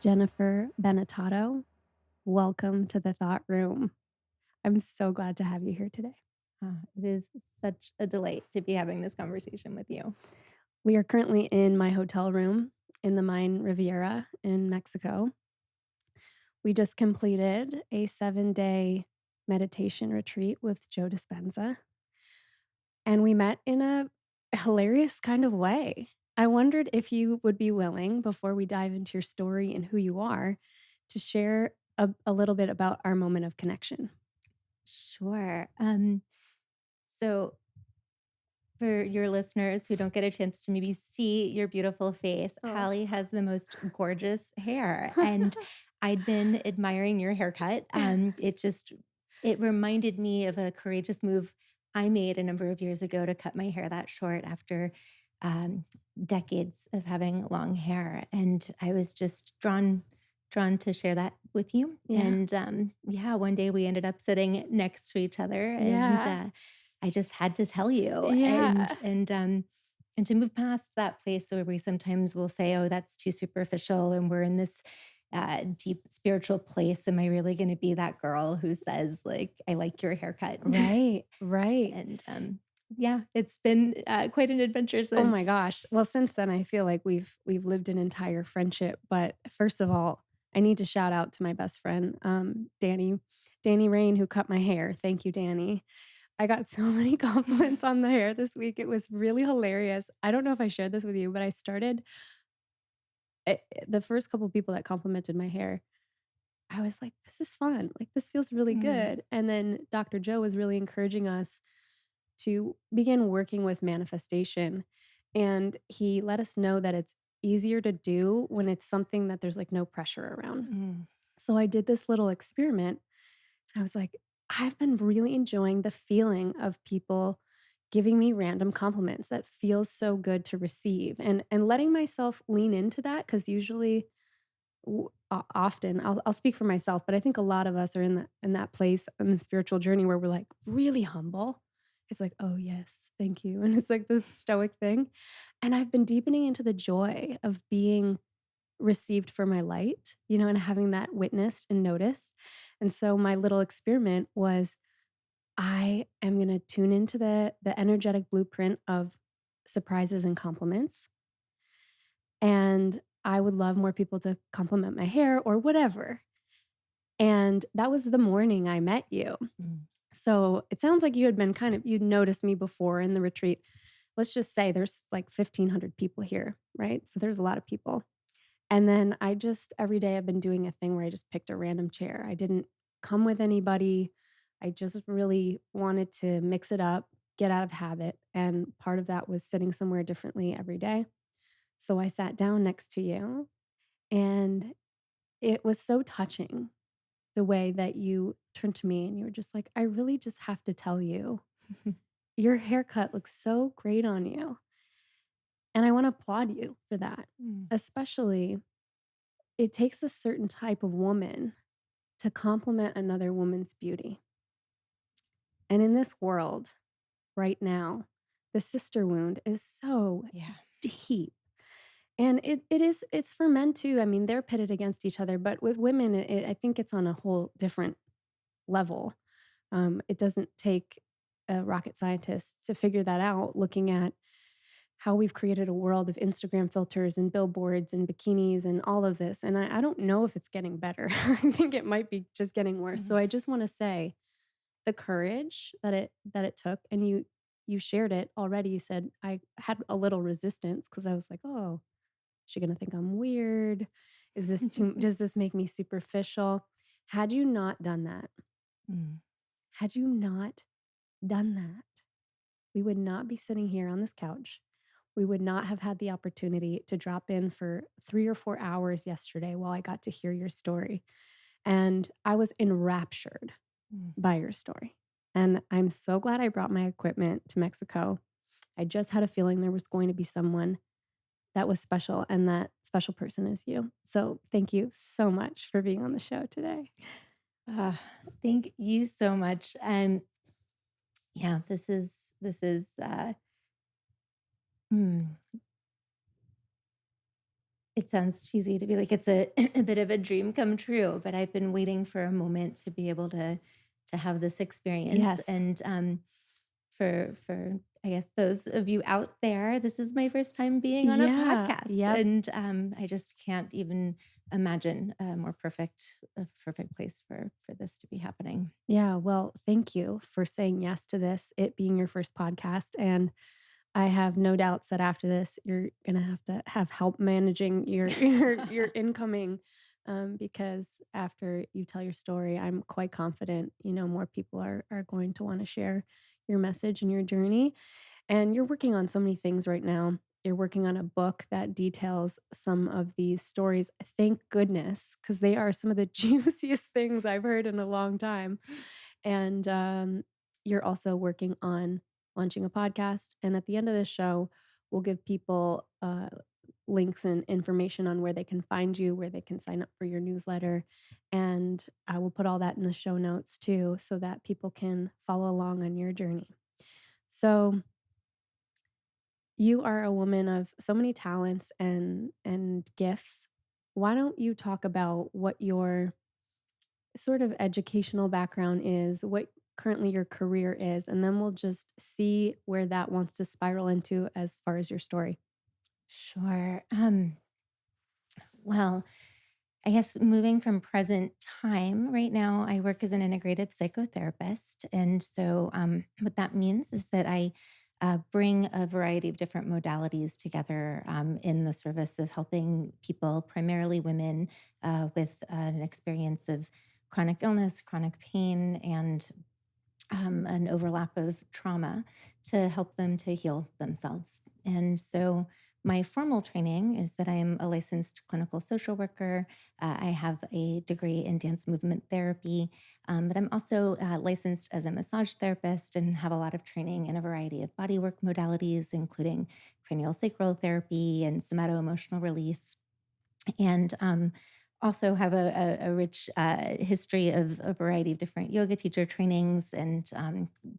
Jennifer Benetato, welcome to the Thought Room. I'm so glad to have you here today. It is such a delight to be having this conversation with you. We are currently in my hotel room in the Mayan Riviera in Mexico. We just completed a 7-day meditation retreat with Joe Dispenza, and we met in a hilarious kind of way. I wondered if you would be willing, before we dive into your story and who you are, to share a little bit about our moment of connection. Sure. So for your listeners who don't get a chance to maybe see your beautiful face, Oh. Hallie has the most gorgeous hair. And I'd been admiring your haircut. It reminded me of a courageous move I made a number of years ago to cut my hair that short after um, decades of having long hair. And I was just drawn to share that with you. Yeah. And yeah, one day we ended up sitting next to each other, and Yeah. I just had to tell you. Yeah. And to move past that place where we sometimes will say, "Oh, that's too superficial," and we're in this deep spiritual place. Am I really going to be that girl who says, like, "I like your haircut"? Right. Right. And yeah, it's been quite an adventure Oh my since. gosh. Well, since then I feel like we've lived an entire friendship. But first of all, I need to shout out to my best friend, Danny Rain, who cut my hair. Thank you, Danny. I got so many compliments on the hair this week. It was really hilarious. I don't know if I shared this with you, but I started the first couple people that complimented my hair. I was like, this is fun. Like, this feels really Mm, good. And then Dr. Joe was really encouraging us to begin working with manifestation. And he let us know that it's easier to do when it's something that there's like no pressure around. mm, So I did this little experiment and I was like, I've been really enjoying the feeling of people giving me random compliments that feels so good to receive and letting myself lean into that because usually often I'll speak for myself, but I think a lot of us are in that place in the spiritual journey where we're like really humble. It's like, oh yes, thank you. And it's like this stoic thing. And I've been deepening into the joy of being received for my light, and having that witnessed and noticed. And so my little experiment was I am going to tune into the energetic blueprint of surprises and compliments. And I would love more people to compliment my hair or whatever. And that was the morning I met you. mm. So it sounds like you'd noticed me before in the retreat. Let's just say there's like 1,500 people here, right? So there's a lot of people. And then every day I've been doing a thing where I just picked a random chair. I didn't come with anybody. I just really wanted to mix it up, get out of habit. And part of that was sitting somewhere differently every day. So I sat down next to you and it was so touching the way that you turned to me and you were just like, I really just have to tell you, your haircut looks so great on you. And I want to applaud you for that. Mm. Especially, it takes a certain type of woman to compliment another woman's beauty. And in this world right now, the sister wound is so Yeah. deep. And it's for men too. I mean, they're pitted against each other, but with women, I think it's on a whole different level. It doesn't take a rocket scientist to figure that out, looking at how we've created a world of Instagram filters and billboards and bikinis and all of this. And I don't know if it's getting better. I think it might be just getting worse. So Mhm. I just want to say the courage that it took, and you shared it already. You said I had a little resistance because I was like, oh, is she gonna think I'm weird? Is this too does this make me superficial? Had you not done that, Mm. had you not done that, we would not be sitting here on this couch. We would not have had the opportunity to drop in for 3 or 4 hours yesterday while I got to hear your story. And I was enraptured Mm. by your story. And I'm so glad I brought my equipment to Mexico. I just had a feeling there was going to be someone that was special, and that special person is you. So thank you so much for being on the show today. Ah, thank you so much. Yeah, this is mm, It sounds cheesy to be like it's a a bit of a dream come true, but I've been waiting for a moment to be able to have this experience. Yes. And for I guess those of you out there, this is my first time being on a Yeah. podcast, Yep. and I just can't even imagine a perfect place for this to be happening. Yeah. Well, thank you for saying yes to this, it being your first podcast. And I have no doubts that after this, you're gonna have to have help managing your your incoming, because after you tell your story, I'm quite confident, more people are going to want to share your message and your journey. And you're working on so many things right now. You're working on a book that details some of these stories. Thank goodness, because they are some of the juiciest things I've heard in a long time. And you're also working on launching a podcast. And at the end of the show, we'll give people links and information on where they can find you, where they can sign up for your newsletter. And I will put all that in the show notes too, so that people can follow along on your journey. So, you are a woman of so many talents and gifts. Why don't you talk about what your sort of educational background is, what currently your career is, and then we'll just see where that wants to spiral into as far as your story. Sure. Well, I guess moving from present time, right now, I work as an integrative psychotherapist. And so, what that means is that I bring a variety of different modalities together in the service of helping people, primarily women, with an experience of chronic illness, chronic pain, and an overlap of trauma to help them to heal themselves. And so, my formal training is that I am a licensed clinical social worker. I have a degree in dance movement therapy, but I'm also licensed as a massage therapist and have a lot of training in a variety of bodywork modalities, including cranial sacral therapy and somato emotional release, and also have a rich history of a variety of different yoga teacher trainings, and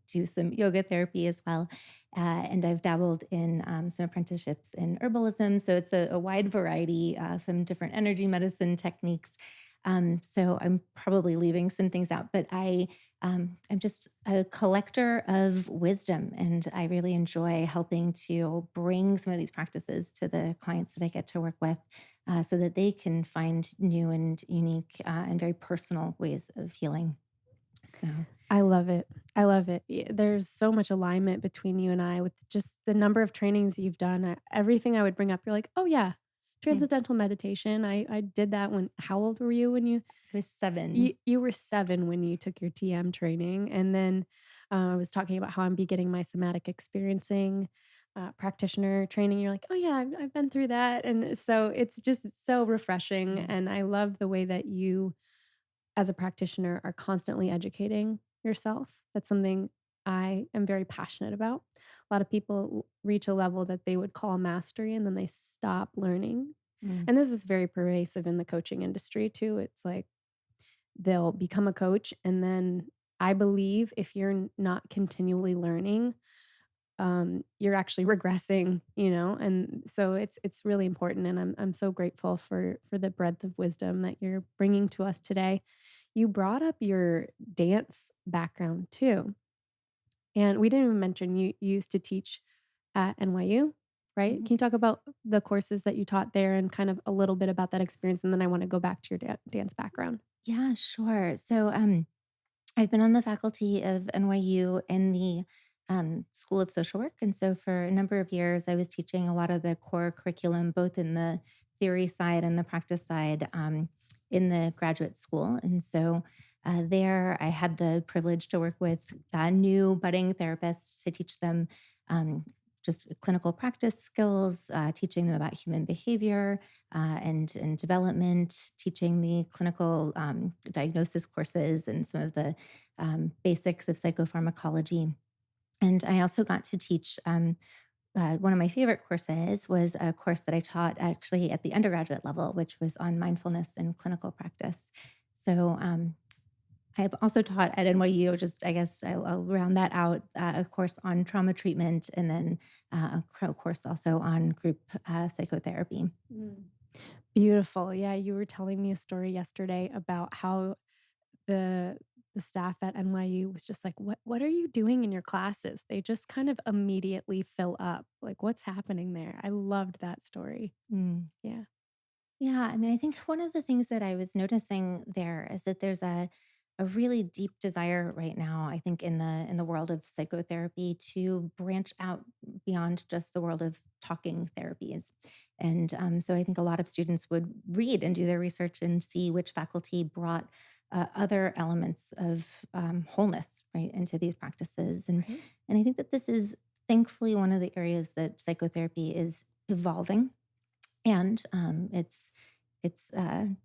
do some yoga therapy as well. And I've dabbled in some apprenticeships in herbalism. So it's a wide variety, some different energy medicine techniques. So I'm probably leaving some things out, but I'm just a collector of wisdom, and I really enjoy helping to bring some of these practices to the clients that I get to work with, so that they can find new and unique and very personal ways of healing. So, I love it. I love it. There's so much alignment between you and I with just the number of trainings you've done. Everything I would bring up, you're like, oh, yeah, mm, transcendental meditation. I did that when, how old were you when I was 7. you were 7 when you took your TM training, and then, I was talking about how I'm be getting my somatic experiencing, practitioner training, you're like, "Oh, yeah, I've been through that," and so it's just so refreshing, Mm, and I love the way that you, as a practitioner, are constantly educating yourself. That's something I am very passionate about. A lot of people reach a level that they would call mastery, and then they stop learning, mm, and this is very pervasive in the coaching industry too. It's like they'll become a coach, and then I believe if you're not continually learning, you're actually regressing, and so it's really important, and I'm so grateful for the breadth of wisdom that you're bringing to us today. You brought up your dance background too, and we didn't even mention you used to teach at NYU, right? mhm. Can you talk about the courses that you taught there and kind of a little bit about that experience, and then I wanna go back to your dance background. Yeah, sure. So, I've been on the faculty of NYU in the School of Social Work. And so for a number of years, I was teaching a lot of the core curriculum, both in the theory side and the practice side, in the graduate school. And so there, I had the privilege to work with new budding therapists to teach them. Just clinical practice skills, teaching them about human behavior and development, teaching the clinical diagnosis courses and some of the basics of psychopharmacology. And I also got to teach one of my favorite courses was a course that I taught actually at the undergraduate level, which was on mindfulness and clinical practice. So I've also taught at NYU, just I guess I'll round that out, a course on trauma treatment, and then course also on group psychotherapy. Mm. Beautiful. Yeah, you were telling me a story yesterday about how the the staff at NYU was just like, "What are you doing in your classes?" They just kind of immediately fill up. Like, what's happening there? I loved that story. Mm. Yeah. Yeah, I mean, I think one of the things that I was noticing there is that there's a really deep desire right now, I think, in the world of psychotherapy to branch out beyond just the world of talking therapies. And so I think a lot of students would read and do their research and see which faculty brought other elements of wholeness right into these practices. Right. And I think that this is thankfully one of the areas that psychotherapy is evolving, and it's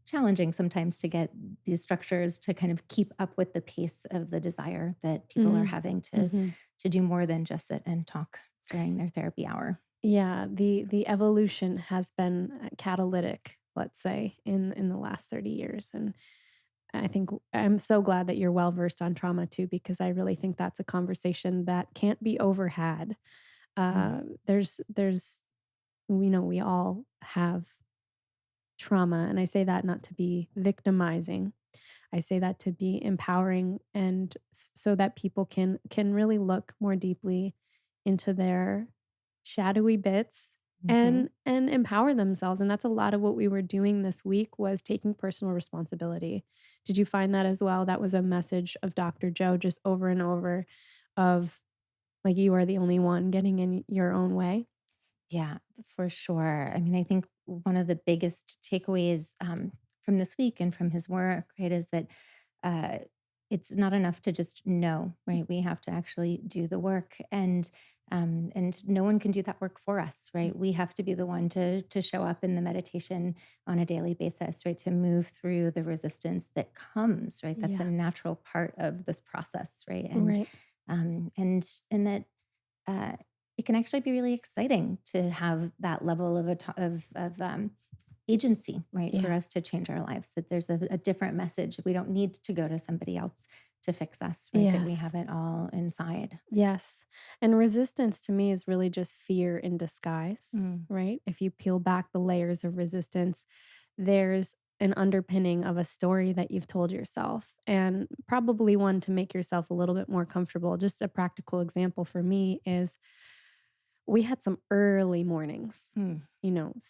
challenging sometimes to get these structures to kind of keep up with the pace of the desire that people are Mm. having Mhm. to do more than just sit and talk during their therapy hour. Yeah, the evolution has been, catalytic, let's say, in the last 30 years, and I think I'm so glad that you're well versed on trauma too, because I really think that's a conversation that can't be overhad. Mm. There's we know we all have trauma, and I say that not to be victimizing. I say that to be empowering and so that people can really look more deeply into their shadowy bits Mhm. and empower themselves, and that's a lot of what we were doing this week was taking personal responsibility. Did you find that as well? That was a message of Dr. Joe just over and over of, like, you are the only one getting in your own way? Yeah, for sure. I mean, I think one of the biggest takeaways from this week and from his work, right, is that uh, it's not enough to just know, right? We have to actually do the work, and no one can do that work for us, right? We have to be the one to show up in the meditation on a daily basis, right? To move through the resistance that comes, right? That's a Yeah, natural part of this process, right? right. And that uh, it can actually be really exciting to have that level of agency, right? For Yeah. us to change our lives, that there's a different message. We don't need to go to somebody else to fix us, right? That we Yes. have it all inside. Yes. And resistance to me is really just fear in disguise, Mm. right? If you peel back the layers of resistance, there's an underpinning of a story that you've told yourself, and probably one to make yourself a little bit more comfortable. Just a practical example for me is we had some early mornings, Mm.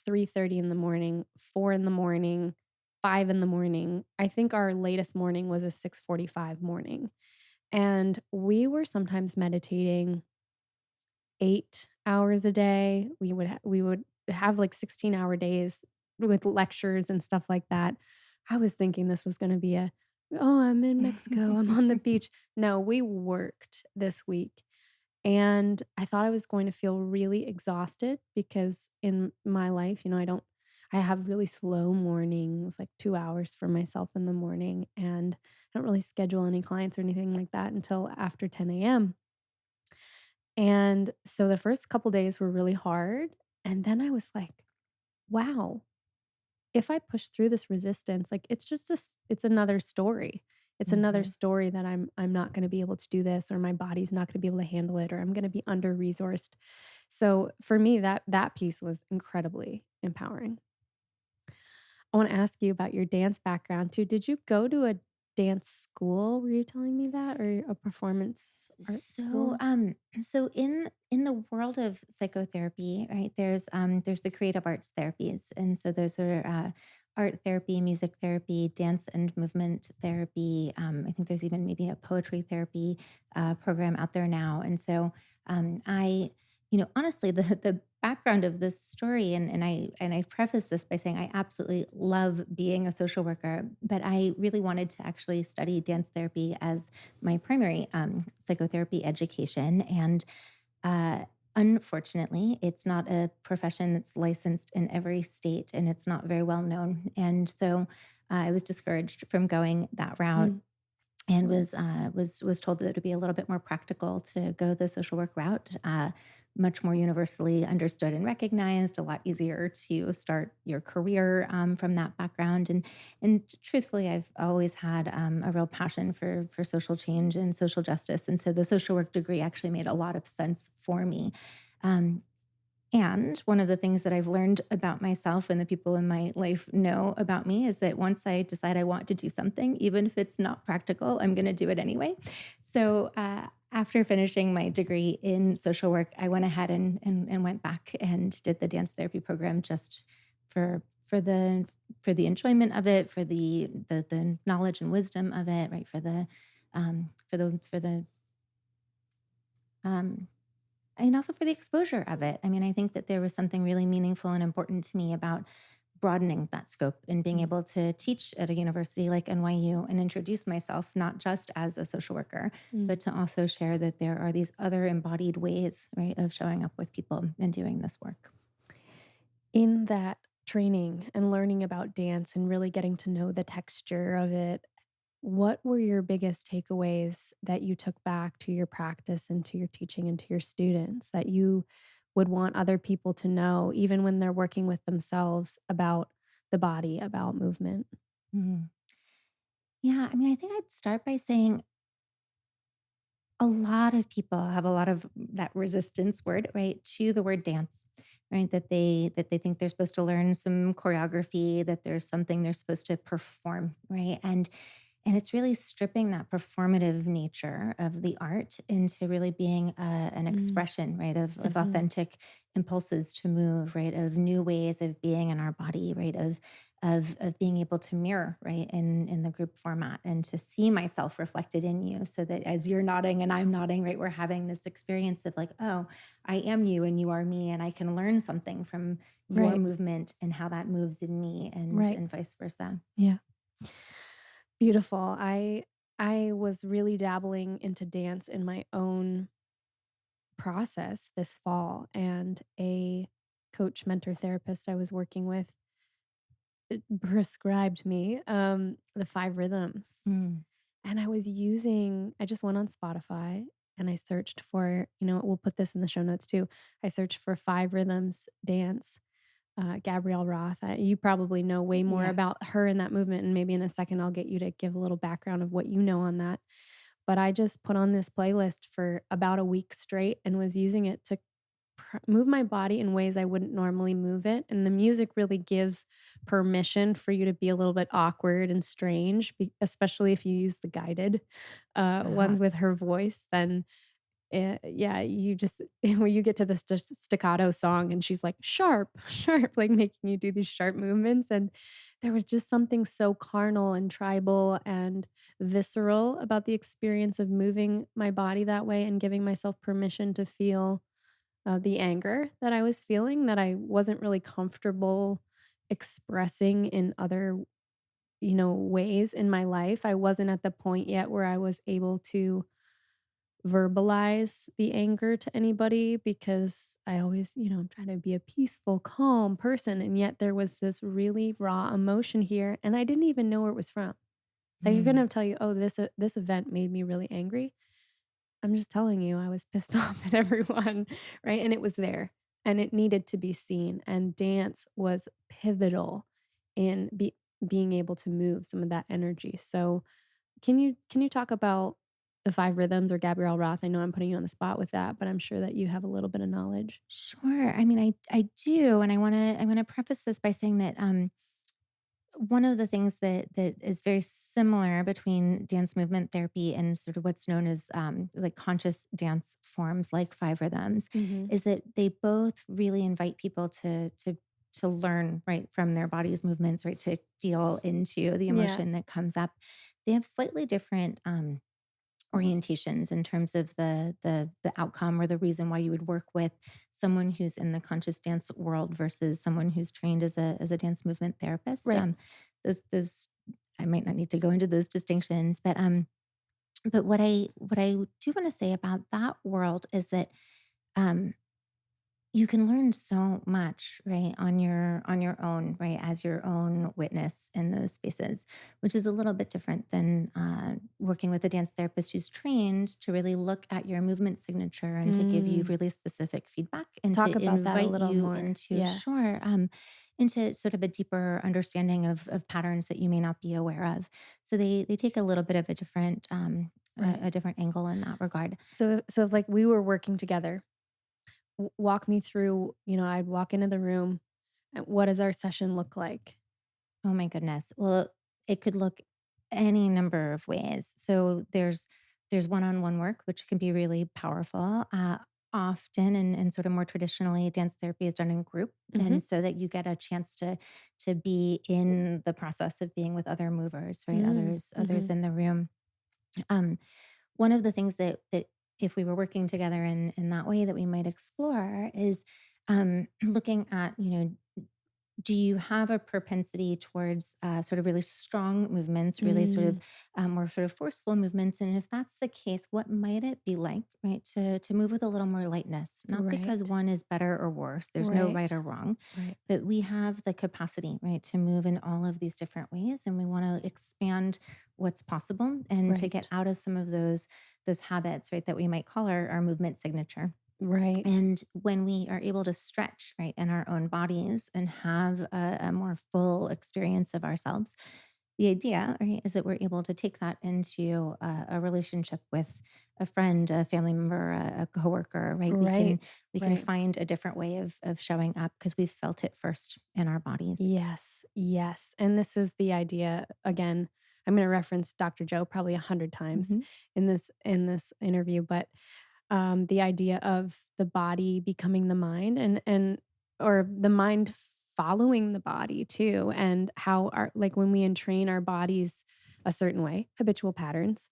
3:30 in the morning, 4 in the morning, 5 in the morning. I think our latest morning was a 6:45 morning. And we were sometimes meditating 8 hours a day. We would have, like, 16-hour days with lectures and stuff like that. I was thinking this was gonna be "Oh, I'm in Mexico, I'm on the beach." No, we worked this week, and I thought I was going to feel really exhausted because in my life, I have really slow mornings, like 2 hours for myself in the morning, and I don't really schedule any clients or anything like that until after 10 AM. And so the first couple days were really hard, and then I was like, "Wow, if I push through this resistance, like, it's another story. It's another Mhm. story that I'm not gonna be able to do this, or my body's not gonna be able to handle it, or I'm gonna be under-resourced." So, for me, that piece was incredibly empowering. I wanna ask you about your dance background too. Did you go to a dance school? Were you telling me that? Or a performance art So, school? so in the world of psychotherapy, right? There's the creative arts therapies, and so those are art therapy, music therapy, dance and movement therapy. I think there's even maybe a poetry therapy program out there now, and so I, honestly, the background of this story, and I preface this by saying I absolutely love being a social worker, but I really wanted to actually study dance therapy as my primary psychotherapy education. And uh, unfortunately, it's not a profession that's licensed in every state, and it's not very well known. And so I was discouraged from going that route, Mm. and was told that it would be a little bit more practical to go the social work route, much more universally understood and recognized, a lot easier to start your career from that background. And truthfully, I've always had a real passion for social change and social justice, and so the social work degree actually made a lot of sense for me. Um, And one of the things that I've learned about myself and the people in my life know about me is that once I decide I want to do something, even if it's not practical, I'm going to do it anyway. So, after finishing my degree in social work, I went ahead and went back and did the dance therapy program just for the enjoyment of it, for the knowledge and wisdom of it, right? For the um, and also for the exposure of it. I mean, I think that there was something really meaningful and important to me about broadening that scope and being Mm, able to teach at a university like NYU and introduce myself not just as a social worker, mm. but to also share that there are these other embodied ways, right, of showing up with people and doing this work. In that training and learning about dance and really getting to know the texture of it, what were your biggest takeaways that you took back to your practice and to your teaching and to your students that you would want other people to know, even when they're working with themselves about the body, about movement? Mhm. Yeah, I mean, I think I'd start by saying a lot of people have a lot of that resistance word, right, to the word dance, right? That they think they're supposed to learn some choreography, that there's something they're supposed to perform, right? And it's really stripping that performative nature of the art into really being an Mm, expression, right, of mhm. authentic impulses to move, right, of new ways of being in our body, right, of being able to mirror, right, in the group format and to see myself reflected in you, so that as you're nodding and I'm nodding, right, we're having this experience of like, oh, I am you and you are me, and I can learn something from your Right, movement and how that moves in me, right. and vice versa. Yeah. Beautiful. I was really dabbling into dance in my own process this fall, and a coach, mentor, therapist I was working with prescribed me the 5 rhythms. Mm. And I just went on Spotify and I searched for, we'll put this in the show notes too. I searched for 5 rhythms dance, Gabrielle Roth. You probably know way more Yeah. about her in that movement. And maybe in a second, I'll get you to give a little background of what you know on that. But I just put on this playlist for about a week straight and was using it to move my body in ways I wouldn't normally move it. And the music really gives permission for you to be a little bit awkward and strange, especially if you use the guided Uh-huh. ones with her voice. Then, yeah, you just, when you get to this staccato song and she's like, sharp, sharp, like making you do these sharp movements. And there was just something so carnal and tribal and visceral about the experience of moving my body that way and giving myself permission to feel the anger that I was feeling that I wasn't really comfortable expressing in other, ways in my life. I wasn't at the point yet where I was able to verbalize the anger to anybody because I always, I'm trying to be a peaceful, calm person. And yet there was this really raw emotion here, and I didn't even know where it was from. Like I couldn't Mm. have tell you, oh, this event made me really angry. I'm just telling you, I was pissed off at everyone, right? And it was there and it needed to be seen. And dance was pivotal in being able to move some of that energy. So, can you talk about the 5 rhythms or Gabrielle Roth? I know I'm putting you on the spot with that, but I'm sure that you have a little bit of knowledge. Sure. I mean, I do, and I want to preface this by saying that one of the things that is very similar between dance movement therapy and sort of what's known as like conscious dance forms like 5 rhythms Mhm. is that they both really invite people to learn right from their body's movements, right, to feel into the Yeah. emotion that comes up. They have slightly different orientations in terms of the outcome or the reason why you would work with someone who's in the conscious dance world versus someone who's trained as a dance movement therapist. Right. Those I might not need to go into those distinctions, but what I do want to say about that world is that um, you can learn so much, right, on your own, right, as your own witness in those spaces, which is a little bit different than working with a dance therapist who's trained to really look at your movement signature and to give you Mm. really specific feedback and Talk to about that a invite little you more. into Yeah. sure into sort of a deeper understanding of patterns that you may not be aware of. So they take a little bit of a different Right. a different angle in that regard. So if like we were working together, walk me through, I'd walk into the room, and what does our session look like? Oh my goodness. Well, it could look any number of ways. So there's one-on-one work, which can be really powerful. Often and sort of more traditionally, dance therapy is done in group, Mhm. and so that you get a chance to be in the process of being with other movers, right? Mm, Others mhm. in the room. Um, One of the things that if we were working together in that way that we might explore is looking at, do you have a propensity towards sort of really strong movements, really sort of Mm, more sort of forceful movements? And if that's the case, what might it be like, right, to move with a little more lightness? Not because right, one is better or worse. There's no right right, or wrong, right, but we have the capacity, right, to move in all of these different ways, and we want to expand what's possible and to get right, out of some of those habits, right, that we might call our movement signature. right, And when we are able to stretch, right, in our own bodies and have a more full experience of ourselves, the idea, right, is that we're able to take that into a relationship with a friend, a family member, a coworker, right? right, We can right. find a different way of showing up because we've felt it first in our bodies. Yes, yes, and this is the idea again, I'm gonna reference Dr. Joe probably 100 times Hmm. in this interview, but, the idea of the body becoming the mind and or the mind following the body too, and how our like, when we entrain our bodies a certain way, habitual patterns,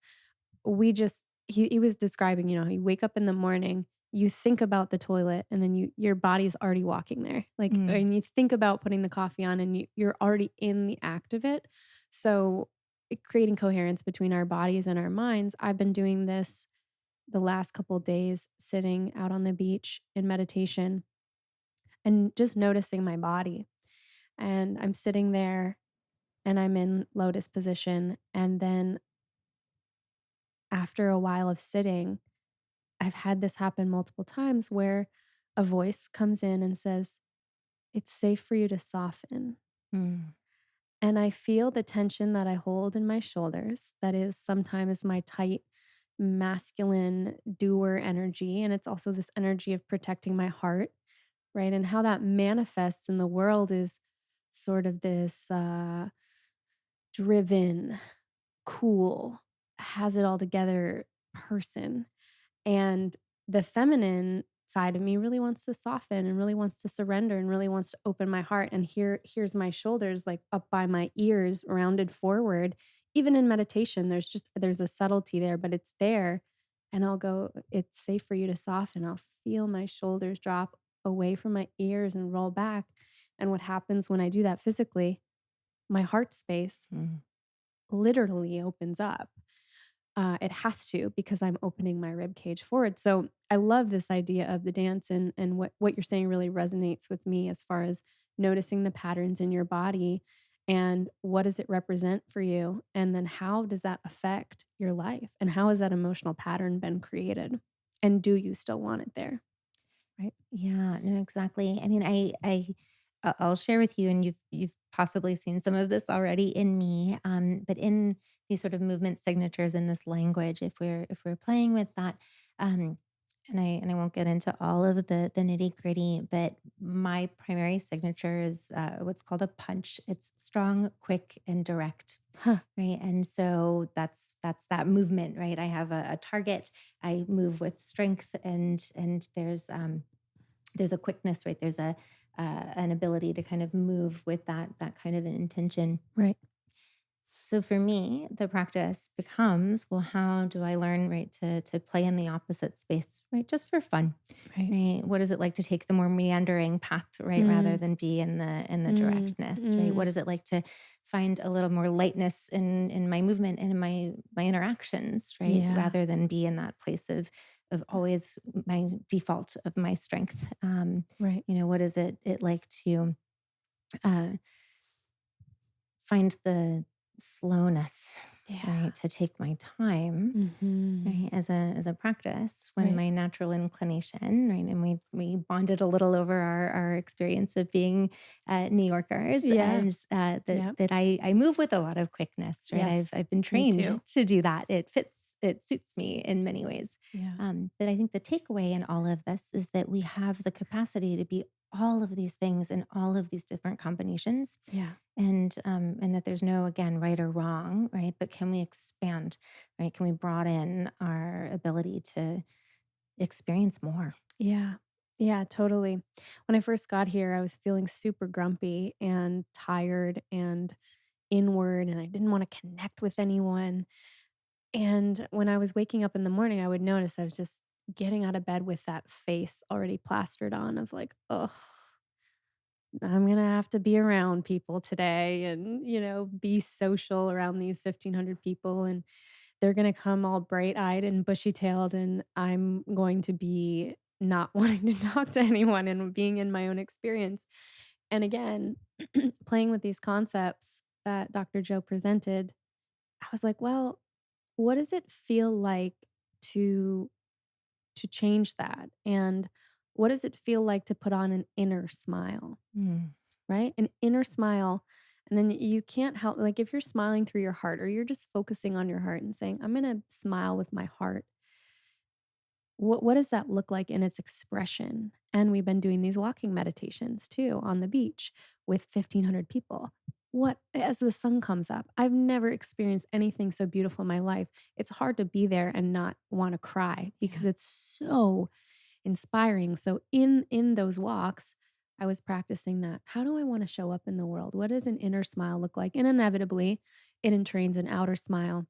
we just he was describing, you wake up in the morning, you think about the toilet, and then your body's already walking there. Like, Mm. and you think about putting the coffee on, and you're already in the act of it. So, creating coherence between our bodies and our minds. I've been doing this the last couple days, sitting out on the beach in meditation and just noticing my body. And I'm sitting there and I'm in lotus position. And then after a while of sitting, I've had this happen multiple times where a voice comes in and says, "It's safe for you to soften." Mm. And I feel the tension that I hold in my shoulders. That is sometimes my tight, masculine doer energy. And it's also this energy of protecting my heart, right? And how that manifests in the world is sort of this driven, cool, has it all together person. And the feminine side of me really wants to soften and really wants to surrender and really wants to open my heart. And here's my shoulders like up by my ears, rounded forward. Even in meditation, there's a subtlety there, but it's there. And I'll go, it's safe for you to soften. I'll feel my shoulders drop away from my ears and roll back. And what happens when I do that physically, my heart space Mm. literally opens up. It has to because I'm opening my rib cage forward. So I love this idea of the dance, and what you're saying really resonates with me as far as noticing the patterns in your body and what does it represent for you, and then how does that affect your life, and how has that emotional pattern been created, and do you still want it there, right? Yeah, no, exactly. I mean, I'll share with you, and you've possibly seen some of this already in me. But in these sort of movement signatures in this language, if we're playing with that, um, and I won't get into all of the nitty gritty, but my primary signature is what's called a punch. It's strong, quick, and direct. Huh. Right. And so that's that movement, right? I have a target. I move with strength and there's a quickness, right? There's a an ability to kind of move with that kind of an intention. Right. So for me, the practice becomes, well, how do I learn, right, to play in the opposite space, right, just for fun, Right. right? What is it like to take the more meandering path, right, rather Mm, than be in the mm, directness, right? What mm. is it like to find a little more lightness in my movement and in my interactions, right, Yeah. rather than be in that place of always my default of my strength. Right. What is it like to uh, find the slowness, Yeah. right, to take my time, Mhm. right, as a practice when Right. my natural inclination, right, and we bonded a little over our experience of being New Yorkers, Yeah. and Yeah. that I move with a lot of quickness, right? Yes. I've been Me too. trained to do that. It suits me in many ways. Yeah. But I think the takeaway in all of this is that we have the capacity to be all of these things in all of these different combinations, Yeah. and that there's no, again, right or wrong, right? But can we expand, right? Can we broaden our ability to experience more? Yeah. Yeah, totally. When I first got here, I was feeling super grumpy and tired and inward, and I didn't want to connect with anyone. And when I was waking up in the morning, I would notice I was just getting out of bed with that face already plastered on of like, oh, I'm going to have to be around people today and, be social around these 1,500 people. And they're gonna come all bright-eyed and bushy-tailed, and I'm going to be not wanting to talk to anyone and being in my own experience. And again, playing with these concepts that Dr. Joe presented, I was like, "Well, what does it feel like to change that? And what does it feel like to put on an inner smile?" Mm, Right? An inner smile. And then you can't help, like, if you're smiling through your heart or you're just focusing on your heart and saying, I'm going to smile with my heart, what does that look like in its expression? And we've been doing these walking meditations too on the beach with 1,500 people. What, as the sun comes up, I've never experienced anything so beautiful in my life. It's hard to be there and not want to cry because yeah. it's so inspiring. So in those walks, I was practicing that. How do I want to show up in the world? What does an inner smile look like? And inevitably, it entrains an outer smile.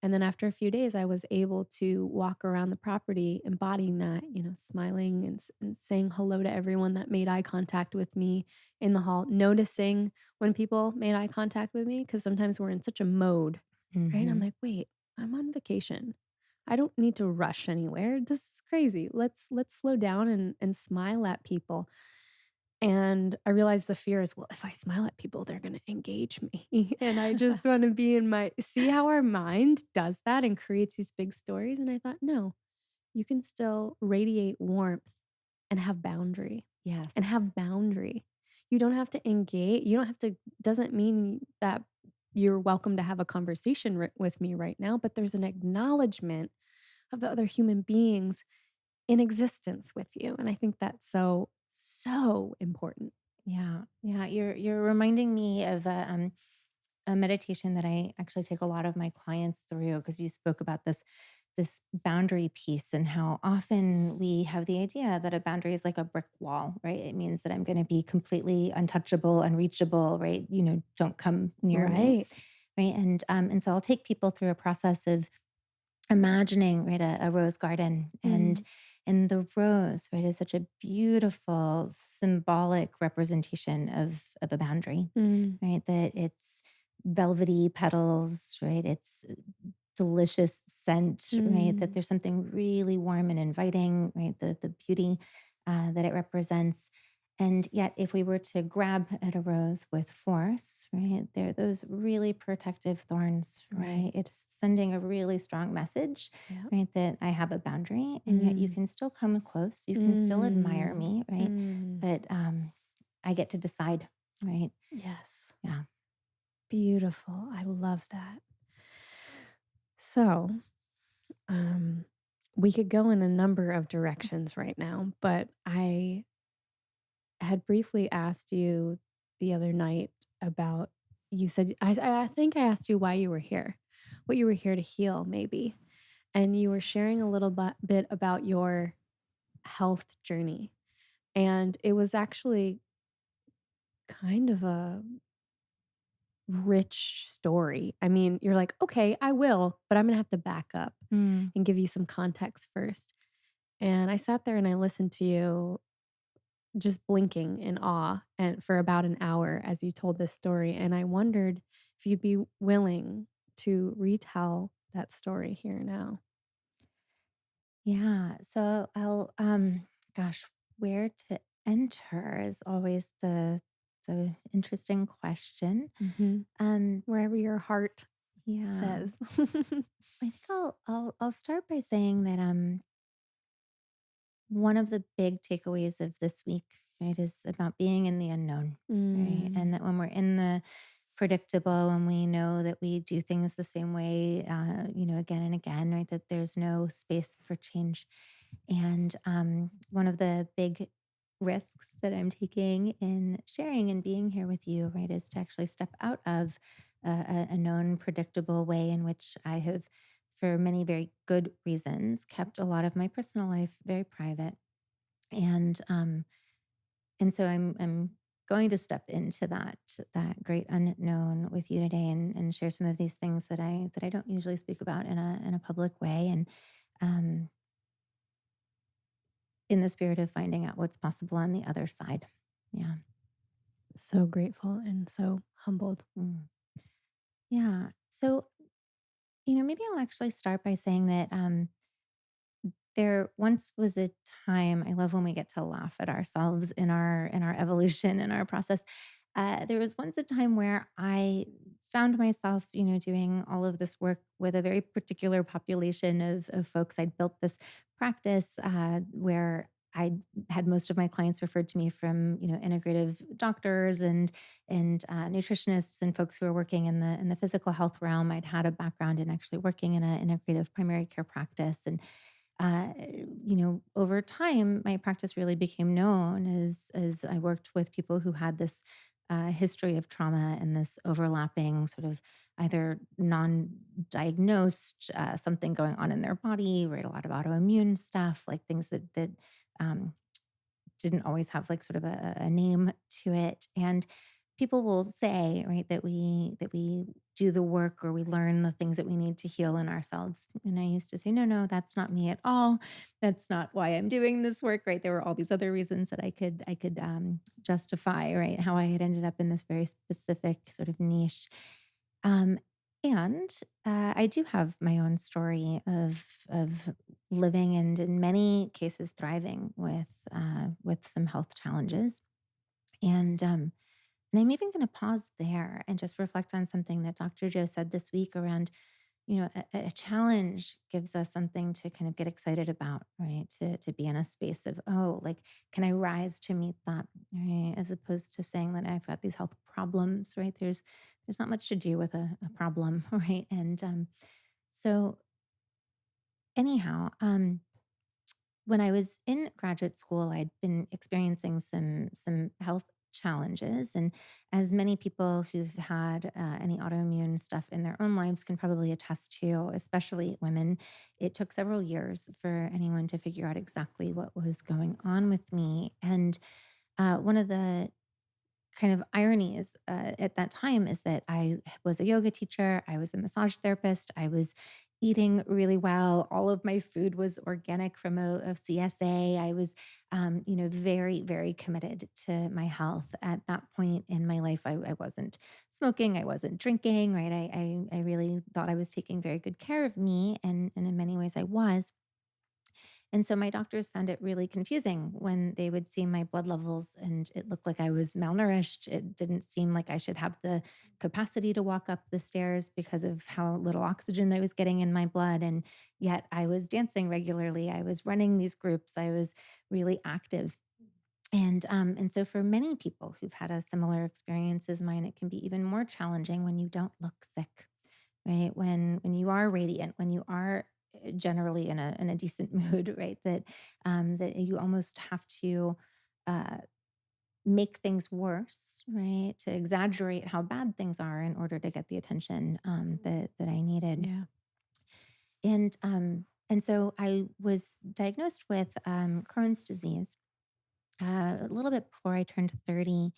And then after a few days, I was able to walk around the property embodying that, smiling and saying hello to everyone that made eye contact with me in the hall, noticing when people made eye contact with me, because sometimes we're in such a mode, right? I'm Hmm. like, wait, I'm on vacation. I don't need to rush anywhere. This is crazy. Let's slow down and smile at people. And I realized the fear is, well, if I smile at people, they're going to engage me. And I just want to be in my, see how our mind does that and creates these big stories. And I thought, no, you can still radiate warmth and have boundary and Yes. have boundary. You don't have to engage. You don't have to, doesn't mean that you're welcome to have a conversation with me right now, but there's an acknowledgement of the other human beings in existence with you. And I think that's so, so important. Yeah. Yeah. You're reminding me of a meditation that I actually take a lot of my clients through, because you spoke about this boundary piece and how often we have the idea that a boundary is like a brick wall, right? It means that I'm going to be completely untouchable, unreachable, right? Don't come near me, Right. right? And so I'll take people through a process of imagining, right, a rose garden, Mm, and the rose, right, is such a beautiful symbolic representation of a boundary, mm, right? That it's velvety petals, right? It's delicious scent, right? That mm. there's something really warm and inviting, right? The beauty that it represents. And yet, if we were to grab at a rose with force, right, there are those really protective thorns, right? Right. It's sending a really strong message, Yeah. right, that I have a boundary, and yet you Mm, can still come close, you can still admire mm, me, right? mm. But I get to decide, right? Yes. Yeah. Beautiful. I love that. So, um, we could go in a number of directions right now, but I had briefly asked you the other night about, you said, I think I asked you why you were here, what you were here to heal, maybe. And you were sharing a little bit about your health journey. And it was actually kind of a rich story. I mean, you're like, okay, I will, but I'm going to have to back up Mm. and give you some context first. And I sat there and I listened to you just blinking in awe and for about an hour as you told this story. And I wondered if you'd be willing to retell that story here now. Yeah. So gosh, where to enter is always the interesting question. Hmm. Um, Wherever your heart. Yeah. says. I think I'll start by saying that one of the big takeaways of this week, right, is about being in the unknown, right? Mm, And that when we're in the predictable and we know that we do things the same way, again and again, right, that there's no space for change. And one of the big risks that I'm taking in sharing and being here with you, right, is to actually step out of a known, predictable way in which I have, for many very good reasons, kept a lot of my personal life very private. And so I'm going to step into that great unknown with you today and share some of these things that I don't usually speak about in a public way. And um, in the spirit of finding out what's possible on the other side. Yeah. so grateful and so humbled. Mm. Yeah. So, maybe I'll actually start by saying that there once was a time. I love when we get to laugh at ourselves in our evolution in our process. There was once a time where I found myself, doing all of this work with a very particular population of folks. I'd built this practice where I had most of my clients referred to me from, integrative doctors and nutritionists and folks who are working in the physical health realm. I'd had a background in actually working in an integrative primary care practice, and over time, my practice really became known as I worked with people who had this history of trauma and this overlapping sort of either non-diagnosed something going on in their body, right? A lot of autoimmune stuff, like things that um, didn't always have like sort of a name to it. And people will say, right, that we do the work or we learn the things that we need to heal in ourselves. And I used to say, no, no, that's not me at all. That's not why I'm doing this work, right? There were all these other reasons that I could justify, right, how I had ended up in this very specific sort of niche. Um, and I do have my own story of living and in many cases thriving with some health challenges. And I'm even going to pause there and just reflect on something that Dr. Joe said this week around, a challenge gives us something to kind of get excited about, right? To be in a space of, oh, like, can I rise to meet that, right? As opposed to saying that I've got these health problems, right? There's not much to do with a problem, right? And so anyhow, when I was in graduate school, I'd been experiencing some health challenges, and as many people who've had any autoimmune stuff in their own lives can probably attest to, especially women, it took several years for anyone to figure out exactly what was going on with me. And one of the kind of ironies at that time is that I was a yoga teacher, I was a massage therapist, I was eating really well. All of my food was organic from a CSA. I was, very, very committed to my health. At that point in my life, I wasn't smoking, I wasn't drinking, right? I really thought I was taking very good care of me, and in many ways I was. And so my doctors found it really confusing when they would see my blood levels and it looked like I was malnourished. It didn't seem like I should have the capacity to walk up the stairs because of how little oxygen I was getting in my blood. And yet I was dancing regularly. I was running these groups. I was really active. And so for many people who've had a similar experience as mine, it can be even more challenging when you don't look sick, right? When you are radiant, when you are generally in a decent mood, right? That you almost have to uh, make things worse, right? To exaggerate how bad things are in order to get the attention that I needed. Yeah. And so I was diagnosed with Crohn's disease a little bit before I turned 30,